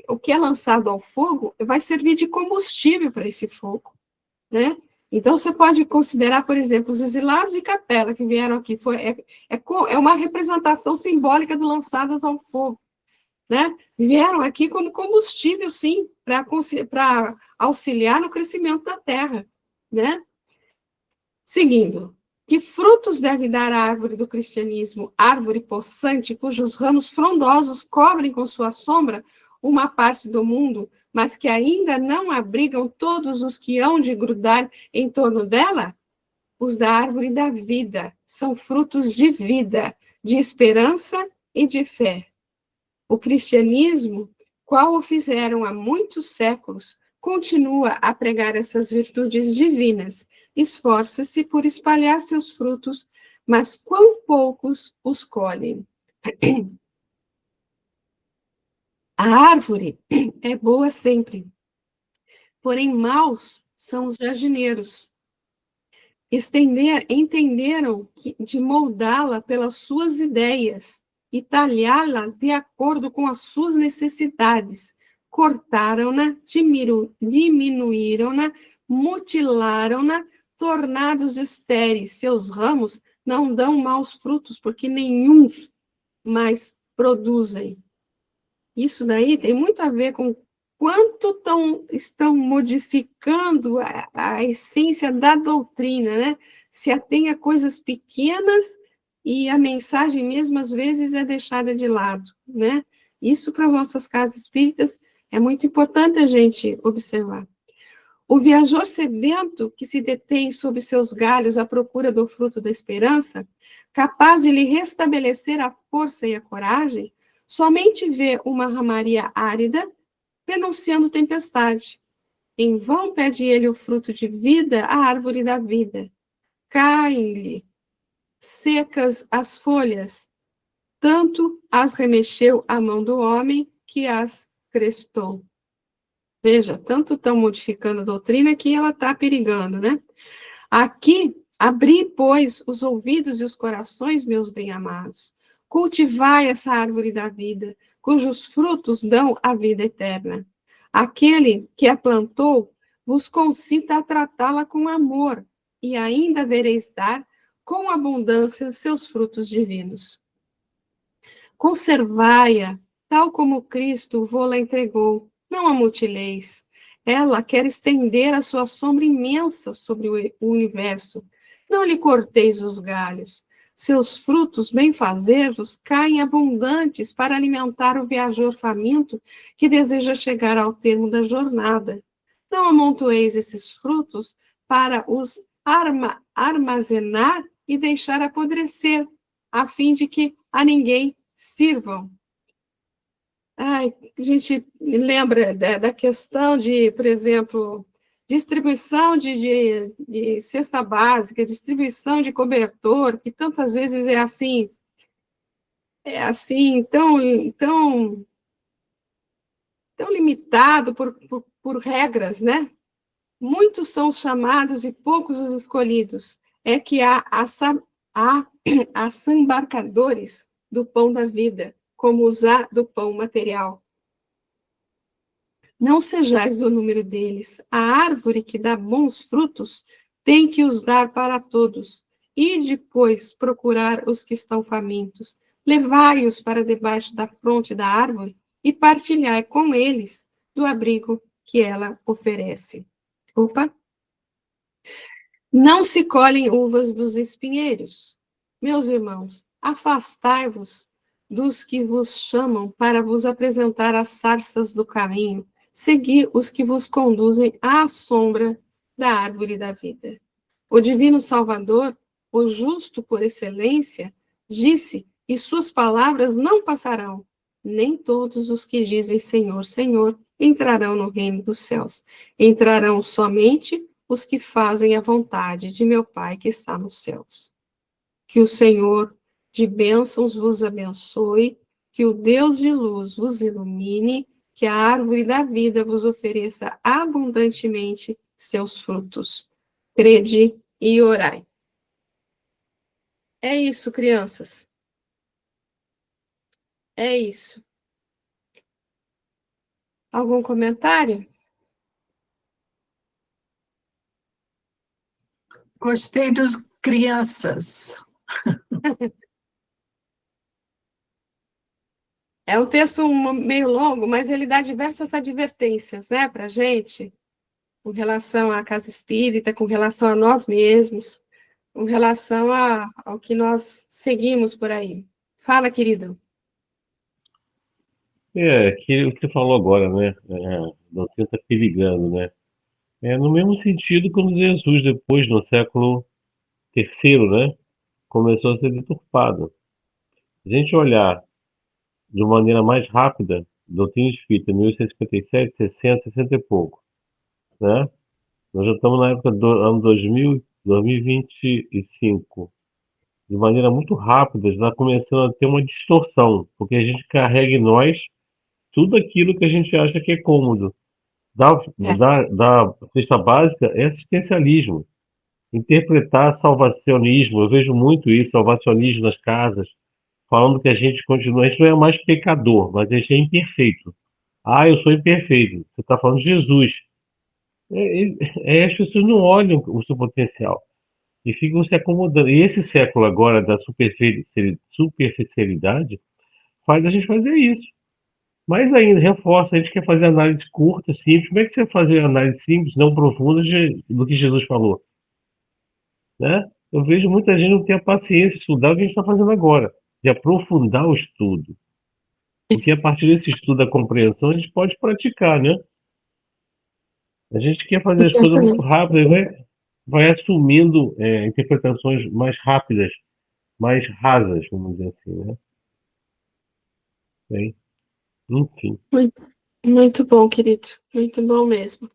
o que é lançado ao fogo vai servir de combustível para esse fogo, né? Então, você pode considerar, por exemplo, os exilados de capela que vieram aqui, é uma representação simbólica do lançadas ao fogo, né? Vieram aqui como combustível, sim, para auxiliar no crescimento da terra, né? Seguindo, que frutos deve dar a árvore do cristianismo, árvore possante, cujos ramos frondosos cobrem com sua sombra uma parte do mundo, mas que ainda não abrigam todos os que hão de grudar em torno dela? Os da árvore da vida são frutos de vida, de esperança e de fé. O cristianismo, qual o fizeram há muitos séculos, continua a pregar essas virtudes divinas, esforça-se por espalhar seus frutos, mas quão poucos os colhem. A árvore é boa sempre, porém maus são os jardineiros. Entenderam de moldá-la pelas suas ideias e talhá-la de acordo com as suas necessidades. Cortaram-na, diminuíram-na, mutilaram-na, tornados estéreis, seus ramos não dão maus frutos, porque nenhum mais produzem. Isso daí tem muito a ver com quanto estão modificando a essência da doutrina, né? Se atém a coisas pequenas e a mensagem mesmo, às vezes, é deixada de lado, né? Isso para as nossas casas espíritas é muito importante a gente observar. O viajor sedento que se detém sob seus galhos à procura do fruto da esperança, capaz de lhe restabelecer a força e a coragem, somente vê uma ramaria árida prenunciando tempestade. Em vão pede ele o fruto de vida, a árvore da vida. Caem-lhe secas as folhas, tanto as remexeu a mão do homem que as crestou. Veja, tanto estão modificando a doutrina que ela está perigando, né? Aqui, abri, pois, os ouvidos e os corações, meus bem-amados. Cultivai essa árvore da vida, cujos frutos dão a vida eterna. Aquele que a plantou vos concita a tratá-la com amor, e ainda vereis dar com abundância seus frutos divinos. Conservai-a, tal como Cristo vô-la entregou, não a mutileis. Ela quer estender a sua sombra imensa sobre o universo. Não lhe corteis os galhos. Seus frutos benfazejos caem abundantes para alimentar o viajor faminto que deseja chegar ao termo da jornada. Não amontoeis esses frutos para os armazenar e deixar apodrecer, a fim de que a ninguém sirvam. Ai, a gente lembra da questão de, por exemplo, distribuição de cesta básica, distribuição de cobertor, que tantas vezes é assim, tão limitado por regras, né? Muitos são os chamados e poucos os escolhidos. É que há assambarcadores do pão da vida, como usar do pão material. Não sejais do número deles. A árvore que dá bons frutos tem que os dar para todos. E depois procurar os que estão famintos. Levai-os para debaixo da fronte da árvore e partilhai com eles do abrigo que ela oferece. Opa! Não se colhem uvas dos espinheiros. Meus irmãos, afastai-vos dos que vos chamam para vos apresentar as sarças do caminho. Segui os que vos conduzem à sombra da árvore da vida. O divino Salvador, o justo por excelência, disse, e suas palavras não passarão. Nem todos os que dizem Senhor, Senhor, entrarão no reino dos céus. Entrarão somente os que fazem a vontade de meu Pai que está nos céus. Que o Senhor de bênçãos vos abençoe, que o Deus de luz vos ilumine, que a árvore da vida vos ofereça abundantemente seus frutos. Crede e orai. É isso, crianças. É isso. Algum comentário? Gostei dos crianças. É um texto meio longo, mas ele dá diversas advertências, né, para a gente, com relação à casa espírita, com relação a nós mesmos, com relação ao que nós seguimos por aí. Fala, querido. Que o que você falou agora, né? A doutrina está perigando, né? No mesmo sentido quando Jesus, depois, no século terceiro, né? Começou a ser deturpado. Se a gente olhar de uma maneira mais rápida, doutrina espírita, 1857, 60, 60 e pouco, né? Nós já estamos na época do ano 2000, 2025. De maneira muito rápida, já está começando a ter uma distorção, porque a gente carrega em nós tudo aquilo que a gente acha que é cômodo. Da cesta básica é assistencialismo. Interpretar salvacionismo, eu vejo muito isso, salvacionismo nas casas, falando que a gente não é mais pecador, mas a gente é imperfeito. Ah, eu sou imperfeito. Você está falando de Jesus. As pessoas não olham o seu potencial e ficam se acomodando. E esse século agora da superficialidade faz a gente fazer isso. Mas ainda reforça, a gente quer fazer análise curta, simples. Como é que você vai fazer análise simples, não profunda do que Jesus falou? Né? Eu vejo muita gente não ter a paciência de estudar o que a gente está fazendo agora, de aprofundar o estudo. Porque a partir desse estudo da compreensão, a gente pode praticar, né? A gente quer fazer as coisas muito Certamente. rápidas, vai assumindo interpretações mais rápidas, mais rasas, vamos dizer assim, né? Bem, enfim. Muito bom, querido. Muito bom mesmo.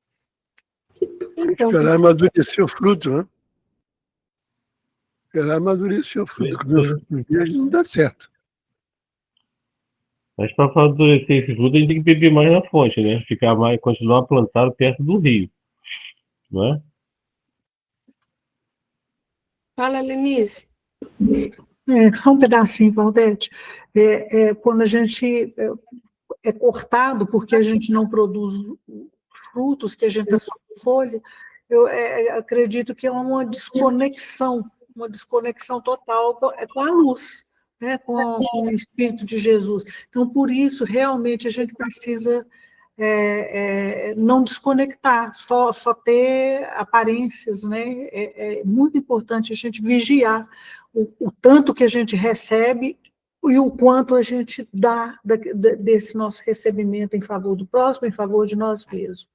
Então, Esperar pessoal, amadurecer o fruto, né? Esperar amadurecer o fruto. Comer o fruto verde não dá certo. Mas para amadurecer esse fruto, a gente tem que beber mais na fonte, né? Ficar mais, continuar plantado perto do rio, não é? fala, Lenise. Só um pedacinho, Valdete. Quando a gente é cortado porque a gente não produz frutos, que a gente está só com folha, eu acredito que é uma desconexão total com a luz, né, com o Espírito de Jesus. Então, por isso, realmente, a gente precisa não desconectar, só ter aparências, né? É muito importante a gente vigiar o tanto que a gente recebe e o quanto a gente dá desse nosso recebimento em favor do próximo, em favor de nós mesmos.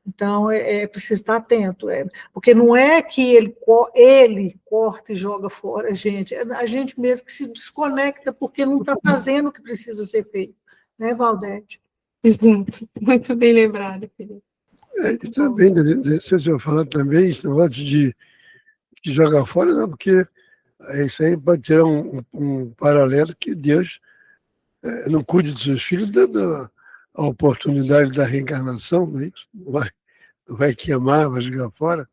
Então, preciso estar atento, porque não é que ele corta e joga fora a gente, é a gente mesmo que se desconecta porque não está fazendo o que precisa ser feito, né, Valdete? Exato. Muito bem lembrado, querido. Muito bom. Também, se eu falar também, esse negócio de jogar fora, não, porque isso aí pode tirar um paralelo que Deus não cuide dos seus filhos, dando a oportunidade da reencarnação, não é isso? Não vai queimar, vai jogar fora,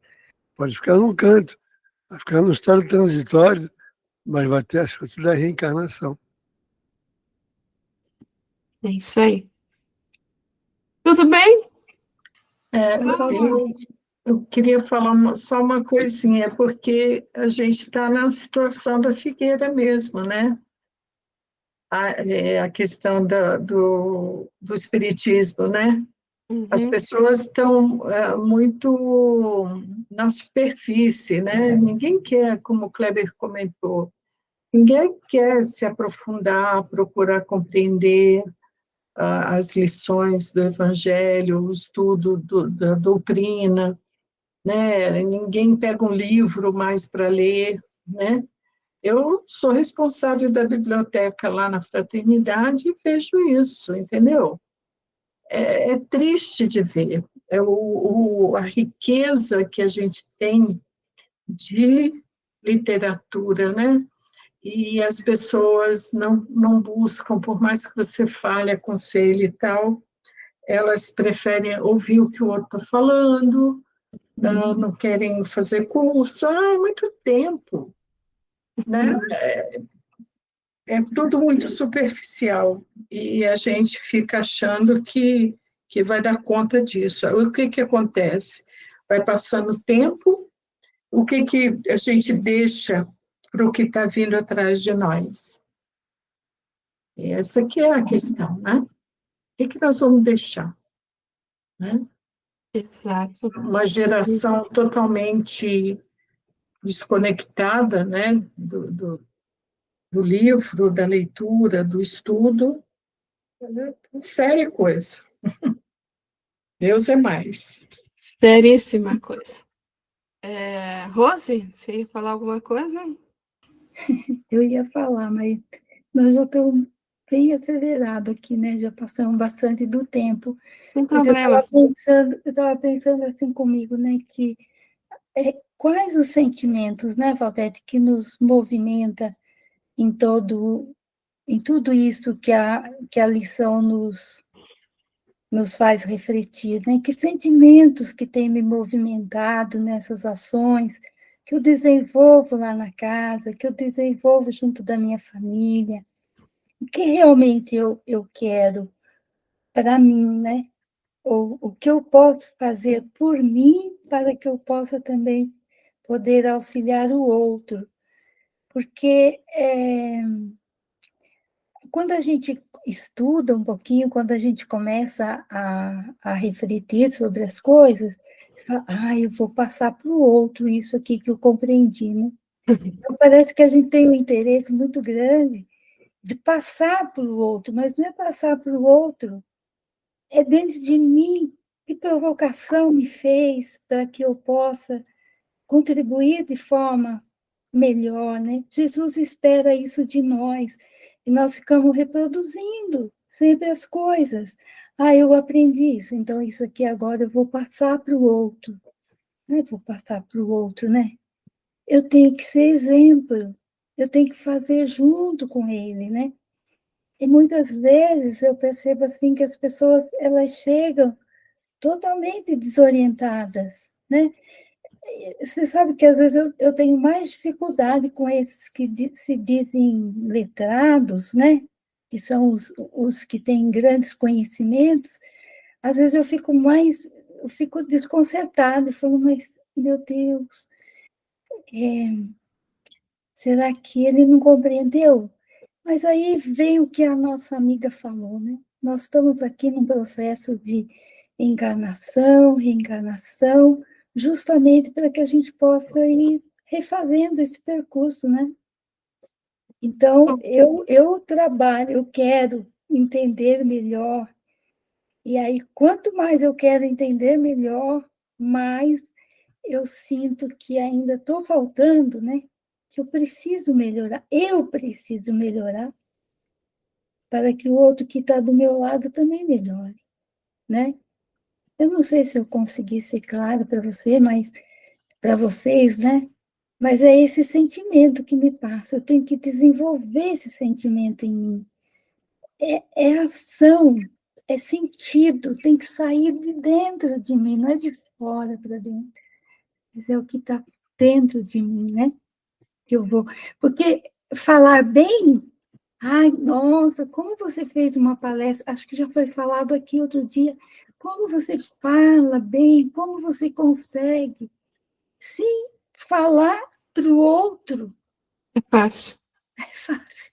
pode ficar num canto, vai ficar num estado transitório, mas vai ter a chance da reencarnação. É isso aí. Tudo bem? Eu queria falar só uma coisinha, porque a gente está na situação da figueira mesmo, né? A questão do espiritismo, né? As Uhum. pessoas estão muito na superfície, né? Ninguém quer, como o Kleber comentou, ninguém quer se aprofundar, procurar compreender as lições do Evangelho, o estudo da doutrina, né? Ninguém pega um livro mais para ler, né? Eu sou responsável da biblioteca lá na Fraternidade e vejo isso, entendeu? É triste de ver a riqueza que a gente tem de literatura, né? E as pessoas não buscam, por mais que você fale, aconselhe e tal, elas preferem ouvir o que o outro está falando, não querem fazer curso, é muito tempo, né? É tudo muito superficial, e a gente fica achando que vai dar conta disso. O que acontece? Vai passando o tempo, o que a gente deixa para o que está vindo atrás de nós? E essa que é a questão, né? O que nós vamos deixar? Né? Exato. Uma geração totalmente desconectada, né, do livro, da leitura, do estudo, séria coisa. Deus é mais. Seríssima coisa. Rose, você ia falar alguma coisa? Eu ia falar, mas nós já estamos bem acelerado aqui, né? Já passamos bastante do tempo. Sem Mas eu problema. estava pensando assim comigo, né? Que quais os sentimentos, né, Valdete, que nos movimenta em tudo isso que a lição nos faz refletir, né? Que sentimentos que têm me movimentado nessas ações que eu desenvolvo lá na casa, que eu desenvolvo junto da minha família, o que realmente eu quero para mim, né? o que eu posso fazer por mim para que eu possa também poder auxiliar o outro. Porque quando a gente estuda um pouquinho, quando a gente começa a refletir sobre as coisas, você fala, eu vou passar para o outro isso aqui que eu compreendi, né? Então, parece que a gente tem um interesse muito grande de passar para o outro, mas não é passar para o outro, é dentro de mim. Que provocação me fez para que eu possa contribuir de forma melhor, né? Jesus espera isso de nós, e nós ficamos reproduzindo sempre as coisas. Eu aprendi isso, então isso aqui agora eu vou passar para o outro. Não é vou passar para o outro, né? Eu tenho que ser exemplo, eu tenho que fazer junto com ele, né? E muitas vezes eu percebo assim que as pessoas, elas chegam totalmente desorientadas, né? Você sabe que às vezes eu tenho mais dificuldade com esses que se dizem letrados, né? Que são os que têm grandes conhecimentos. Às vezes eu fico desconcertada, falo, mas, meu Deus, será que ele não compreendeu? Mas aí vem o que a nossa amiga falou, né? Nós estamos aqui num processo de encarnação, reencarnação, justamente para que a gente possa ir refazendo esse percurso, né? Então, eu trabalho, eu quero entender melhor, e aí, quanto mais eu quero entender melhor, mais eu sinto que ainda estou faltando, né? Que eu preciso melhorar, para que o outro que está do meu lado também melhore, né? Eu não sei se eu consegui ser clara para você, mas para vocês, né? Mas é esse sentimento que me passa. Eu tenho que desenvolver esse sentimento em mim. É ação, é sentido, tem que sair de dentro de mim, não é de fora para dentro. Mas é o que está dentro de mim, né? Que eu vou. Porque falar bem. Nossa, como você fez uma palestra, acho que já foi falado aqui outro dia, como você fala bem, como você consegue, sim, falar para o outro É fácil. é fácil.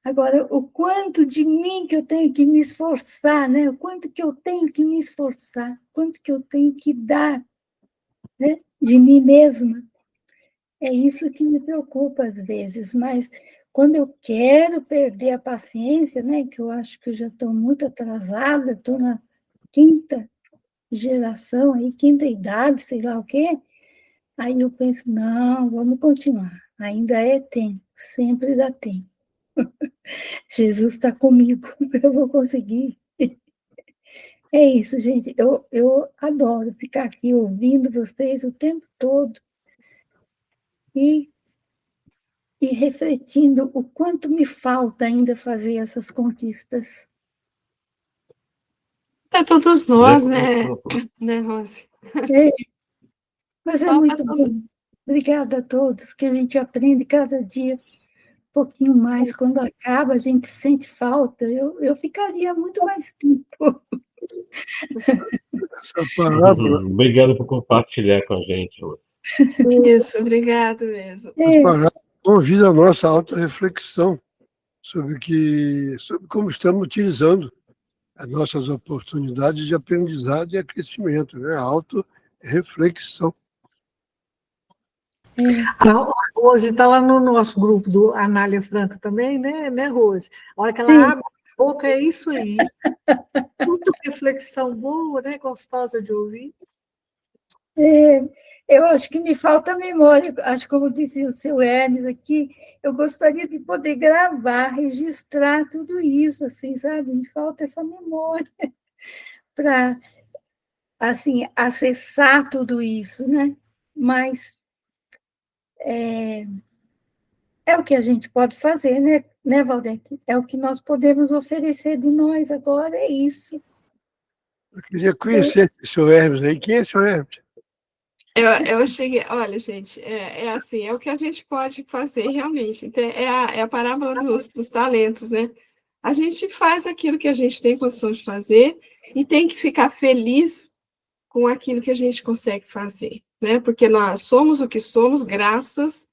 Agora, o quanto de mim que eu tenho que me esforçar, né? O quanto que eu tenho que me esforçar, o quanto que eu tenho que dar, né? De mim mesma. É isso que me preocupa às vezes, mas quando eu quero perder a paciência, né, que eu acho que eu já estou muito atrasada, estou na quinta geração, aí, quinta idade, sei lá o quê, aí eu penso, não, vamos continuar, ainda é tempo, sempre dá tempo. Jesus está comigo, eu vou conseguir. É isso, gente, eu adoro ficar aqui ouvindo vocês o tempo todo, e refletindo o quanto me falta ainda fazer essas conquistas. É todos nós, né, Rose? Mas é Falta muito todo- bom. Obrigada a todos, que a gente aprende cada dia um pouquinho mais. Quando acaba, a gente sente falta. Eu ficaria muito mais tempo. Essa parábola, Obrigado por compartilhar com a gente, Rose. Isso, obrigado mesmo. essa parábola convida a nossa autorreflexão sobre como estamos utilizando as nossas oportunidades de aprendizado e crescimento, né? A autorreflexão. A Rose está lá no nosso grupo do Anália Franca também, né, Rose? A hora que ela abre a boca, é isso aí. Muita reflexão boa, né? Gostosa de ouvir. Eu acho que me falta memória. Acho que, como dizia o seu Hermes aqui, eu gostaria de poder gravar, registrar tudo isso, assim, sabe? Me falta essa memória para, assim, acessar tudo isso, né? Mas é o que a gente pode fazer, né, Valdete? É o que nós podemos oferecer de nós agora, é isso. Eu queria conhecer esse seu Hermes aí. Quem é esse seu Hermes? Eu cheguei, olha, gente, assim, é o que a gente pode fazer realmente. Então, é a parábola dos talentos, né? A gente faz aquilo que a gente tem condição de fazer, e tem que ficar feliz com aquilo que a gente consegue fazer, né? Porque nós somos o que somos graças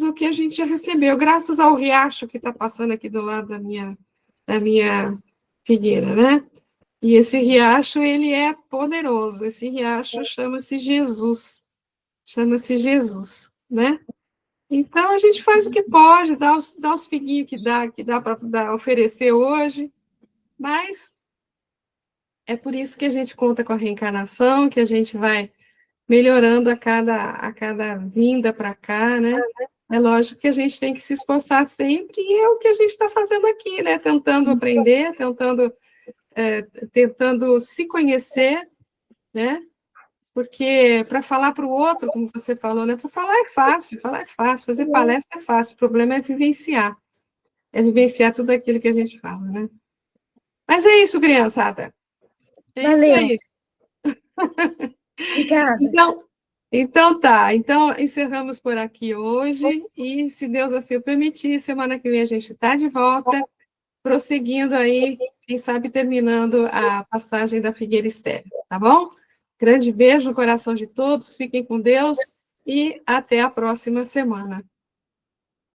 ao que a gente já recebeu, graças ao riacho que está passando aqui do lado da minha figueira, né? E esse riacho, ele é poderoso, esse riacho chama-se Jesus, né? Então, a gente faz o que pode, dá os figuinhos que dá para oferecer hoje, mas é por isso que a gente conta com a reencarnação, que a gente vai melhorando a cada vinda para cá, né? É lógico que a gente tem que se esforçar sempre, e é o que a gente está fazendo aqui, né? Tentando aprender, tentando se conhecer, né? Porque para falar para o outro, como você falou, né? Para falar é fácil, fazer palestra é fácil, o problema é vivenciar tudo aquilo que a gente fala, né? Mas é isso, criançada. É isso Valeu. aí. Obrigada. Então tá. Então, encerramos por aqui hoje, e se Deus assim o permitir, semana que vem a gente está de volta, prosseguindo aí, quem sabe terminando a passagem da Figueira Estéreo, tá bom? Grande beijo no coração de todos, fiquem com Deus e até a próxima semana.